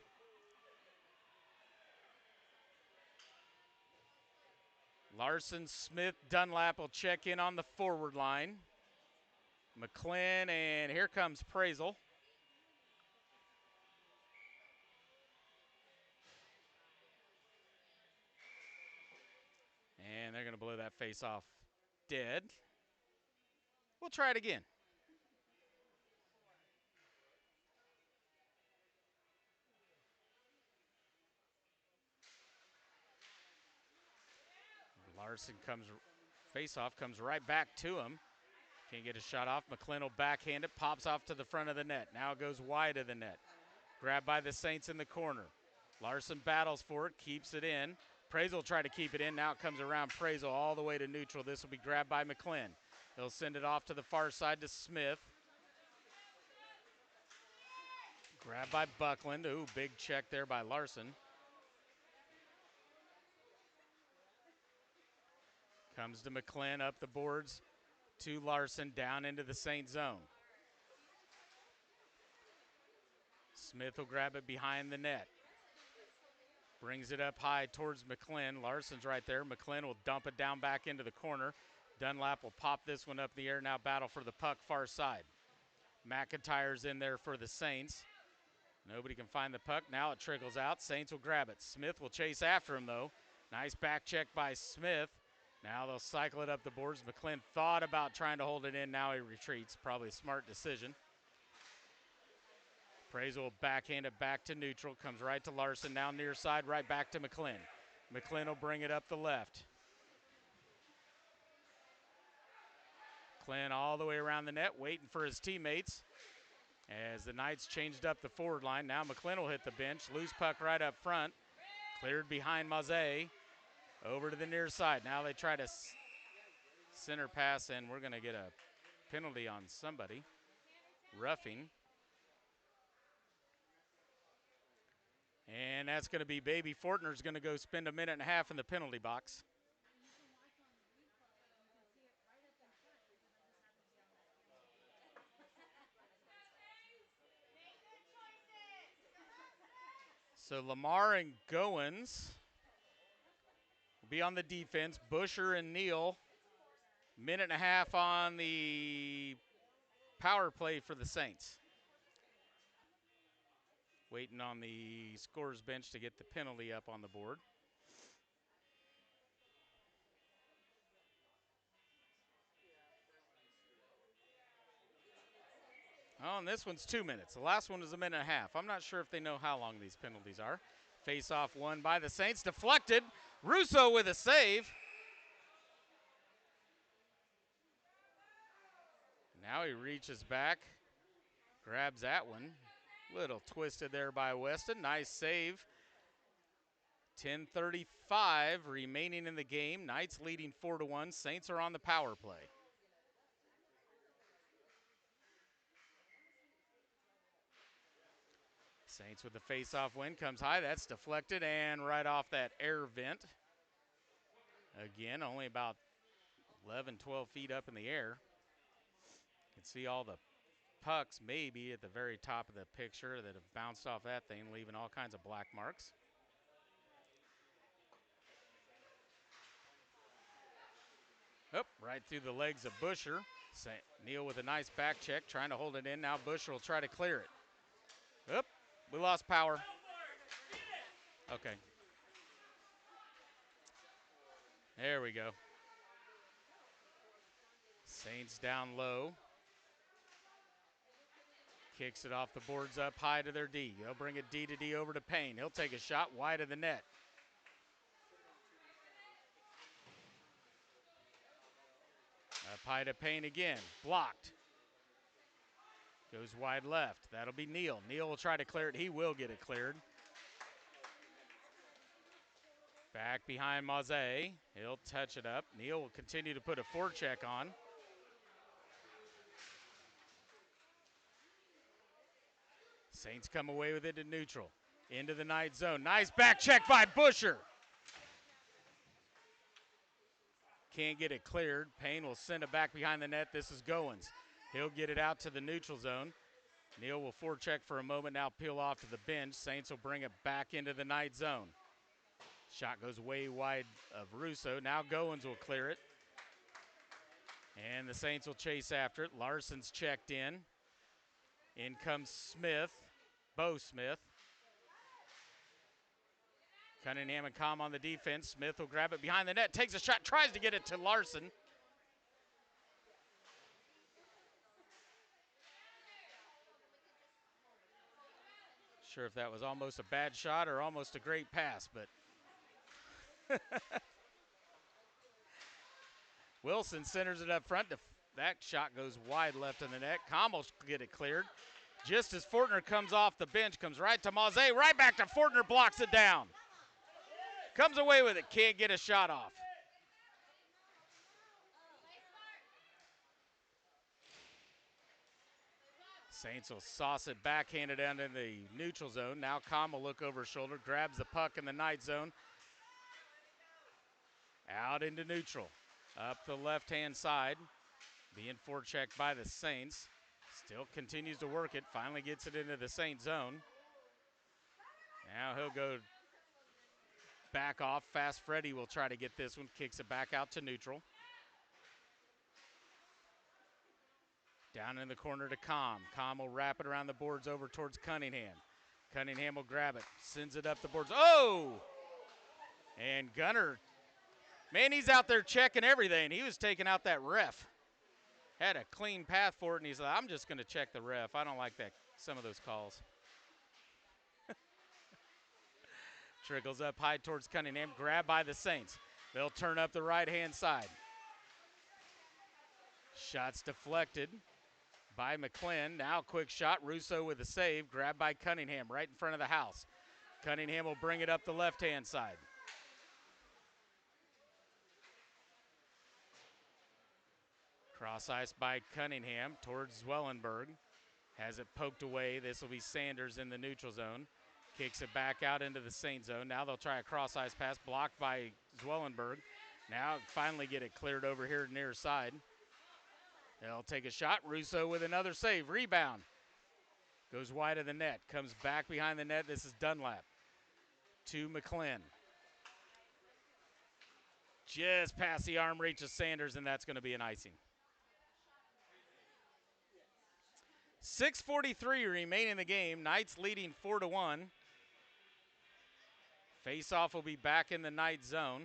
Larson, Smith, Dunlap will check in on the forward line. McClin, and here comes Prazel. And they're going to blow that face-off dead. We'll try it again. Larson comes, face-off comes right back to him. Can't get a shot off. McClin will backhand it, pops off to the front of the net. Now it goes wide of the net. Grabbed by the Saints in the corner. Larson battles for it, keeps it in. Prazel will try to keep it in. Now it comes around Prazel all the way to neutral. This will be grabbed by McClin. He'll send it off to the far side to Smith. Grabbed by Buckland. Ooh, big check there by Larson. Comes to McClin up the boards to Larson down into the Saint zone. Smith will grab it behind the net. Brings it up high towards McClin. Larson's right there. McClin will dump it down back into the corner. Dunlap will pop this one up in the air. Now battle for the puck far side. McIntyre's in there for the Saints. Nobody can find the puck. Now it trickles out. Saints will grab it. Smith will chase after him, though. Nice back check by Smith. Now they'll cycle it up the boards. McClin thought about trying to hold it in. Now he retreats. Probably a smart decision. Praise will backhand it back to neutral. Comes right to Larson. Now near side, right back to McClin. McClin will bring it up the left. McClin all the way around the net, waiting for his teammates. As the Knights changed up the forward line. Now McClin will hit the bench. Loose puck right up front. Cleared behind Maze. Over to the near side. Now they try to center pass, and we're going to get a penalty on somebody. Roughing. And that's going to be Baby Fortner's going to go spend a minute and a half in the penalty box. So Lamar and Goins will be on the defense. Busher and Neal, minute and a half on the power play for the Saints. Waiting on the scorer's bench to get the penalty up on the board. Oh, and this one's 2 minutes. The last one was a minute and a half. I'm not sure if they know how long these penalties are. Face-off won by the Saints. Deflected. Russo with a save. Now he reaches back. Grabs that one. Little twisted there by Weston. Nice save. 10:35 remaining in the game. Knights leading 4-1. Saints are on the power play. Saints with the face-off win. Comes high. That's deflected and right off that air vent. Again, only about 11, 12 feet up in the air. You can see all the pucks maybe at the very top of the picture that have bounced off that thing, leaving all kinds of black marks. Up right through the legs of Busher. Neal with a nice back check, trying to hold it in. Now Busher will try to clear it. Up, we lost power. Okay. There we go. Saints down low. Kicks it off the boards up high to their D. They'll bring it D to D over to Payne. He'll take a shot wide of the net. Up high to Payne again. Blocked. Goes wide left. That'll be Neal. Neal will try to clear it. He will get it cleared. Back behind Maze. He'll touch it up. Neal will continue to put a forecheck on. Saints come away with it to neutral. Into the Knight zone. Nice back check by Busher. Can't get it cleared. Payne will send it back behind the net. This is Goins. He'll get it out to the neutral zone. Neal will forecheck for a moment, now peel off to the bench. Saints will bring it back into the Knight zone. Shot goes way wide of Russo. Now Goins will clear it. And the Saints will chase after it. Larson's checked in. In comes Smith, Bo Smith. Cunningham and Comm on the defense. Smith will grab it behind the net, takes a shot, tries to get it to Larson. Sure if that was almost a bad shot or almost a great pass, but Wilson centers it up front. That shot goes wide left in the net. Comm will get it cleared. Just as Fortner comes off the bench, comes right to Maze, right back to Fortner, blocks it down. Comes away with it, can't get a shot off. Saints will sauce it backhanded down in the neutral zone. Now Comm will look over his shoulder, grabs the puck in the Knight zone. Out into neutral. Up the left-hand side. Being forechecked by the Saints. Still continues to work it. Finally gets it into the Saint zone. Now he'll go back off. Fast Freddy will try to get this one. Kicks it back out to neutral. Down in the corner to Comm. Comm will wrap it around the boards over towards Cunningham. Cunningham will grab it. Sends it up the boards. Oh! And Gunner, man, he's out there checking everything. He was taking out that ref. Had a clean path for it, and he's like, I'm just going to check the ref. I don't like that. Some of those calls. Trickles up high towards Cunningham. Grabbed by the Saints. They'll turn up the right-hand side. Shots deflected by McClin. Now quick shot. Russo with a save. Grabbed by Cunningham right in front of the house. Cunningham will bring it up the left-hand side. Cross ice by Cunningham towards Zwellenberg. Has it poked away. This will be Sanders in the neutral zone. Kicks it back out into the Saint zone. Now they'll try a cross ice pass blocked by Zwellenberg. Now finally get it cleared over here near side. They'll take a shot. Russo with another save. Rebound. Goes wide of the net. Comes back behind the net. This is Dunlap. To McClin. Just past the arm reach of Sanders, and that's going to be an icing. 6:43 remaining in the game. Knights leading 4-1. Face-off will be back in the Knight zone.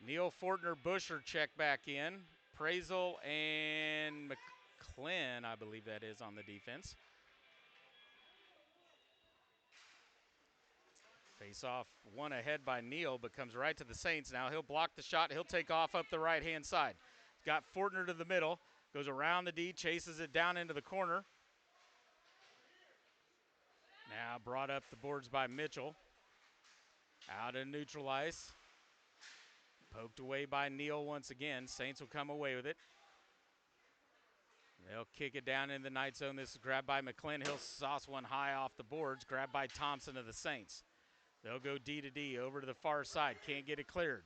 Neal Fortner Busher check back in. Prazel and McClin, I believe that is, on the defense. Face-off one ahead by Neal, but comes right to the Saints now. He'll block the shot. He'll take off up the right-hand side. Got Fortner to the middle. Goes around the D, chases it down into the corner. Now brought up the boards by Mitchell. Out in neutral ice. Poked away by Neal once again. Saints will come away with it. They'll kick it down in the Knight zone. This is grabbed by McClin. He'll sauce one high off the boards. Grabbed by Thompson of the Saints. They'll go D to D over to the far side. Can't get it cleared.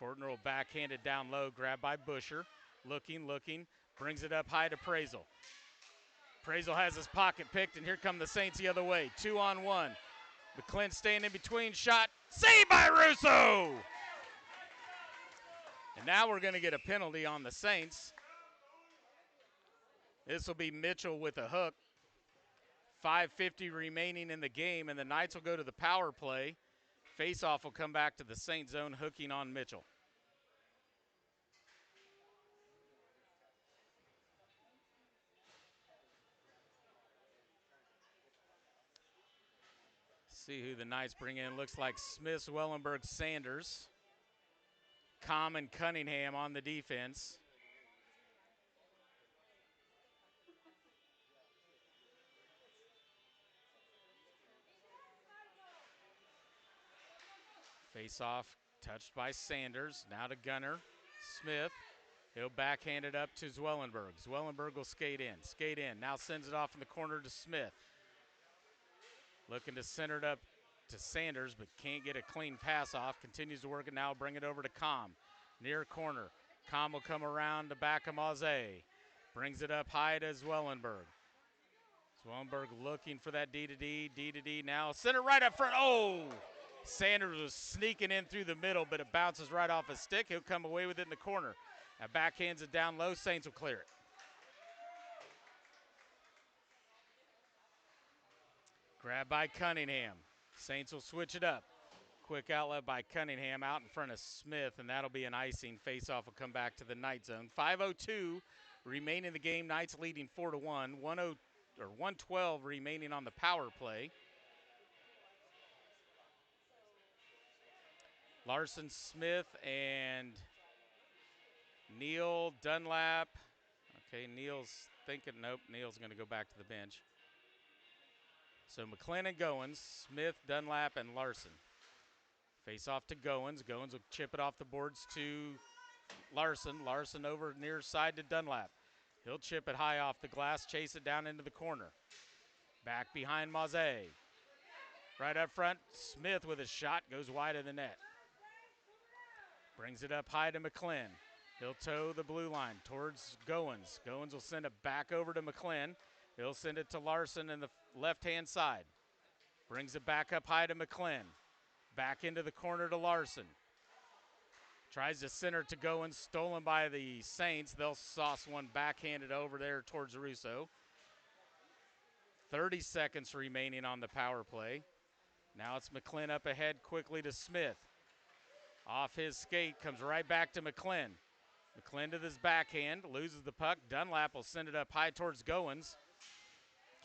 Fortner will backhand it down low. Grabbed by Busher. Looking. Brings it up high to Prazel. Prazel has his pocket picked, and here come the Saints the other way. 2-on-1. McClin staying in between. Shot. Saved by Russo! And now we're going to get a penalty on the Saints. This will be Mitchell with a hook. 5:50 remaining in the game, and the Knights will go to the power play. Face-off will come back to the Saint zone, hooking on Mitchell. See who the Knights bring in. Looks like Smith, Wellenberg, Sanders. Comm and Cunningham on the defense. Face-off touched by Sanders. Now to Gunner. Smith. He'll backhand it up to Zwellenberg. Zwellenberg will skate in. Now sends it off in the corner to Smith. Looking to center it up to Sanders, but can't get a clean pass off. Continues to work it now. Bring it over to Comm. Near corner. Comm will come around to back of Maze. Brings it up high to Zwellenberg. Zwellenberg looking for that D to D now. Center right up front. Oh! Sanders was sneaking in through the middle, but it bounces right off his stick. He'll come away with it in the corner. Now backhands it down low. Saints will clear it. Grab by Cunningham. Saints will switch it up. Quick outlet by Cunningham out in front of Smith, and that'll be an icing. Face-off will come back to the Knight zone. 5:02 remaining in the game. Knights leading 4-1. 112 remaining on the power play. Larson, Smith, and Neal, Dunlap. Okay, Neal's thinking, nope, Neal's going to go back to the bench. So McClin and Goins, Smith, Dunlap, and Larson. Face off to Goins. Goins will chip it off the boards to Larson. Larson over near side to Dunlap. He'll chip it high off the glass, chase it down into the corner. Back behind Maze. Right up front, Smith with a shot, goes wide of the net. Brings it up high to McClin. He'll toe the blue line towards Goins. Goins will send it back over to McClin. He'll send it to Larson in the left-hand side. Brings it back up high to McClin. Back into the corner to Larson. Tries to center to Goins, stolen by the Saints. They'll sauce one backhanded over there towards Russo. 30 seconds remaining on the power play. Now it's McClin up ahead quickly to Smith. Off his skate, comes right back to McClin. McClin to his backhand, loses the puck. Dunlap will send it up high towards Goins.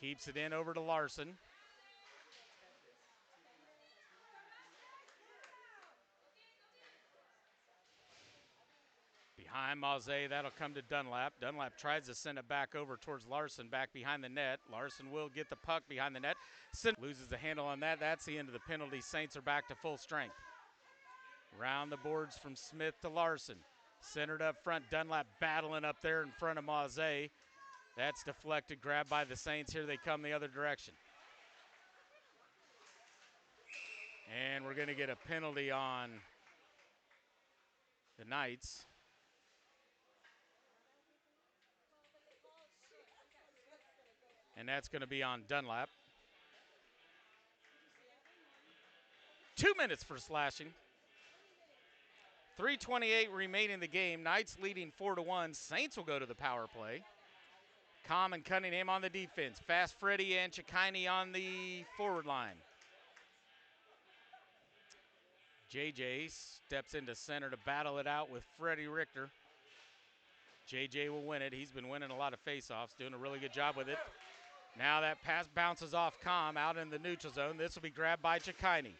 Keeps it in over to Larson. Behind Maze, that'll come to Dunlap. Dunlap tries to send it back over towards Larson, back behind the net. Larson will get the puck behind the net. Loses the handle on that. That's the end of the penalty. Saints are back to full strength. Round the boards from Smith to Larson. Centered up front, Dunlap battling up there in front of Maze. That's deflected, grabbed by the Saints. Here they come the other direction. And we're going to get a penalty on the Knights. And that's going to be on Dunlap. 2 minutes for slashing. 3:28 remaining in the game. Knights leading 4-1. Saints will go to the power play. Com and Cunningham on the defense. Fast Freddie and Chikini on the forward line. JJ steps into center to battle it out with Freddie Richter. JJ will win it. He's been winning a lot of faceoffs, doing a really good job with it. Now that pass bounces off Com out in the neutral zone. This will be grabbed by Chikini.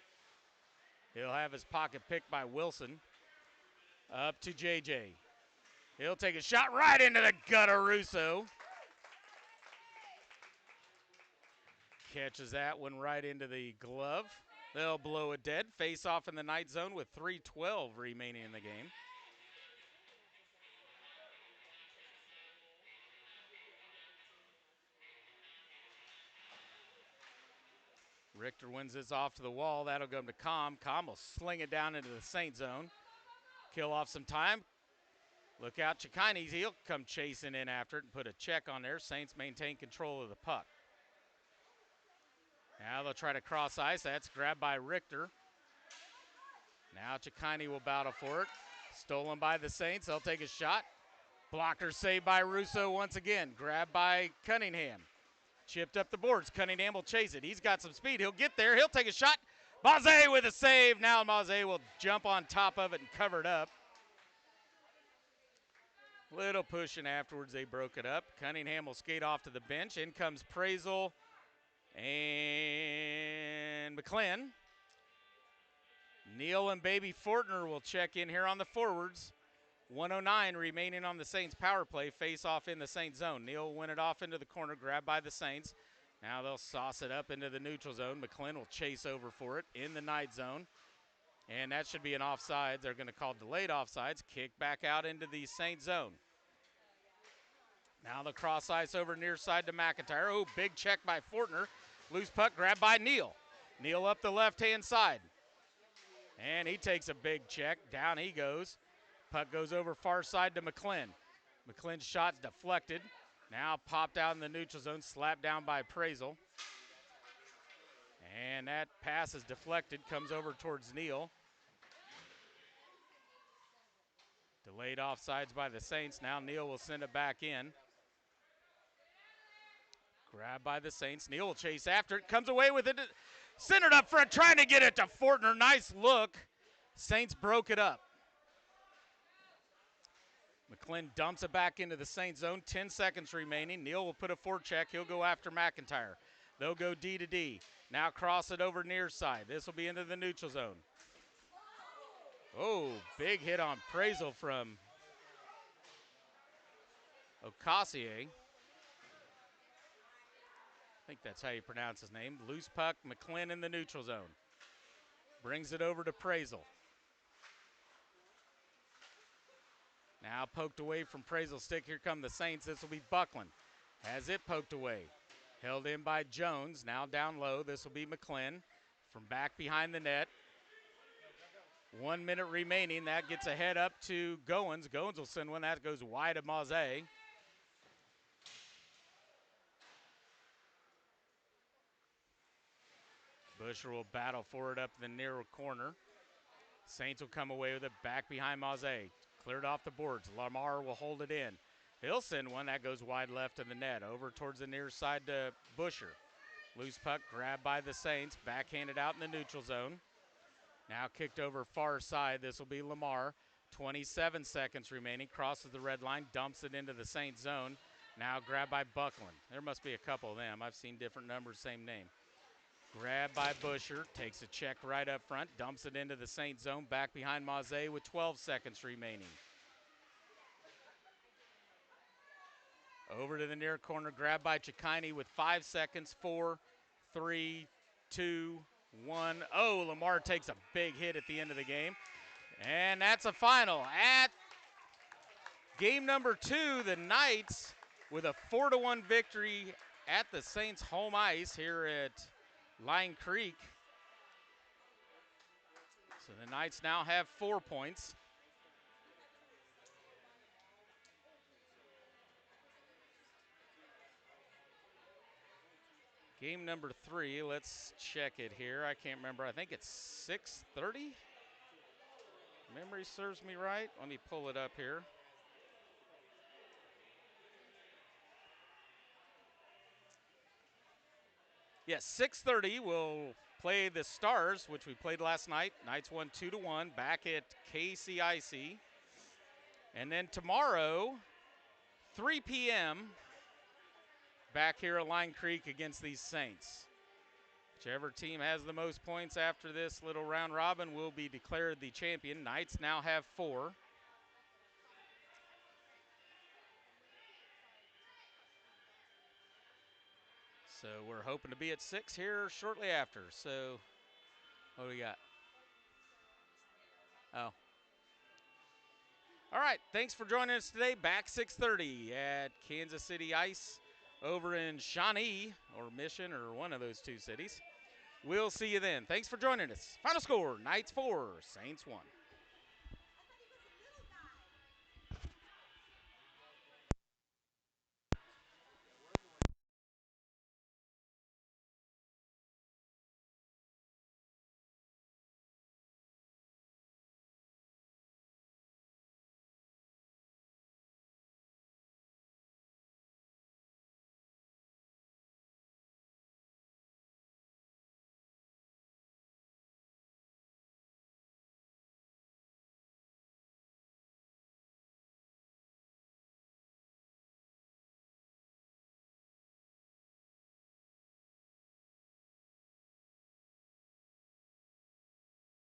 He'll have his pocket picked by Wilson. Up to JJ. He'll take a shot right into the gut of Russo. Catches that one right into the glove. They'll blow it dead. Face off in the Knight zone with 3:12 remaining in the game. Richter wins this off to the wall. That'll go to Com. Com will sling it down into the Saint zone. Kill off some time. Look out, Chikini. He'll come chasing in after it and put a check on there. Saints maintain control of the puck. Now they'll try to cross ice. That's grabbed by Richter. Now Chikini will battle for it. Stolen by the Saints. They'll take a shot. Blocker saved by Russo once again. Grabbed by Cunningham. Chipped up the boards. Cunningham will chase it. He's got some speed. He'll get there. He'll take a shot. Maze with a save. Now Maze will jump on top of it and cover it up. Little pushing afterwards. They broke it up. Cunningham will skate off to the bench. In comes Prazel and McClin. Neal and Baby Fortner will check in here on the forwards. 1:09 remaining on the Saints power play. Face off in the Saints zone. Neal will win it off into the corner, grabbed by the Saints. Now they'll sauce it up into the neutral zone. McClin will chase over for it in the Knight zone. And that should be an offsides. They're going to call delayed offsides. Kick back out into the Saints zone. Now the cross ice over near side to McIntyre. Oh, big check by Fortner. Loose puck grabbed by Neal. Neal up the left-hand side. And he takes a big check. Down he goes. Puck goes over far side to McClin. McClin's shot's deflected. Now popped out in the neutral zone, slapped down by Prazel. And that pass is deflected, comes over towards Neal. Delayed offsides by the Saints. Now Neal will send it back in. Grabbed by the Saints. Neal will chase after it. Comes away with it. Centered up front, trying to get it to Fortner. Nice look. Saints broke it up. McClin dumps it back into the Saints zone. 10 seconds remaining. Neal will put a forecheck. He'll go after McIntyre. They'll go D to D. Now cross it over near side. This will be into the neutral zone. Oh, big hit on Prazel from Ocasio. I think that's how you pronounce his name. Loose puck, McClin in the neutral zone. Brings it over to Prazel. Now poked away from Prazel Stick. Here come the Saints. This will be Buckland. Has it poked away. Held in by Jones. Now down low. This will be McClin from back behind the net. 1 minute remaining. That gets a head up to Goins. Goins will send one. That goes wide of Maze. Busher will battle for it up the near corner. Saints will come away with it back behind Maze. Cleared off the boards. Lamar will hold it in. He'll send one. That goes wide left of the net. Over towards the near side to Busher. Loose puck grabbed by the Saints. Backhanded out in the neutral zone. Now kicked over far side. This will be Lamar. 27 seconds remaining. Crosses the red line. Dumps it into the Saints zone. Now grabbed by Buckland. There must be a couple of them. I've seen different numbers, same name. Grabbed by Busher. Takes a check right up front. Dumps it into the Saints zone. Back behind Maze with 12 seconds remaining. Over to the near corner. Grabbed by Chikini with 5 seconds. 4, 3, 2, 1. Oh, Lamar takes a big hit at the end of the game. And that's a final. At game number 2, the Knights with a 4-1 victory at the Saints home ice here at Line Creek. So the Knights now have 4 points. Game number 3, let's check it here. I can't remember. I think it's 6:30. Memory serves me right. Let me pull it up here. Yes, 6:30 we'll play the Stars, which we played last night. Knights won 2-1 back at KCIC. And then tomorrow, 3 p.m., back here at Line Creek against these Saints. Whichever team has the most points after this little round robin will be declared the champion. Knights now have 4. So we're hoping to be at 6 here shortly after. So what do we got? Oh. All right, thanks for joining us today. Back 6:30 at Kansas City Ice over in Shawnee or Mission or one of those two cities. We'll see you then. Thanks for joining us. Final score, Knights 4, Saints 1.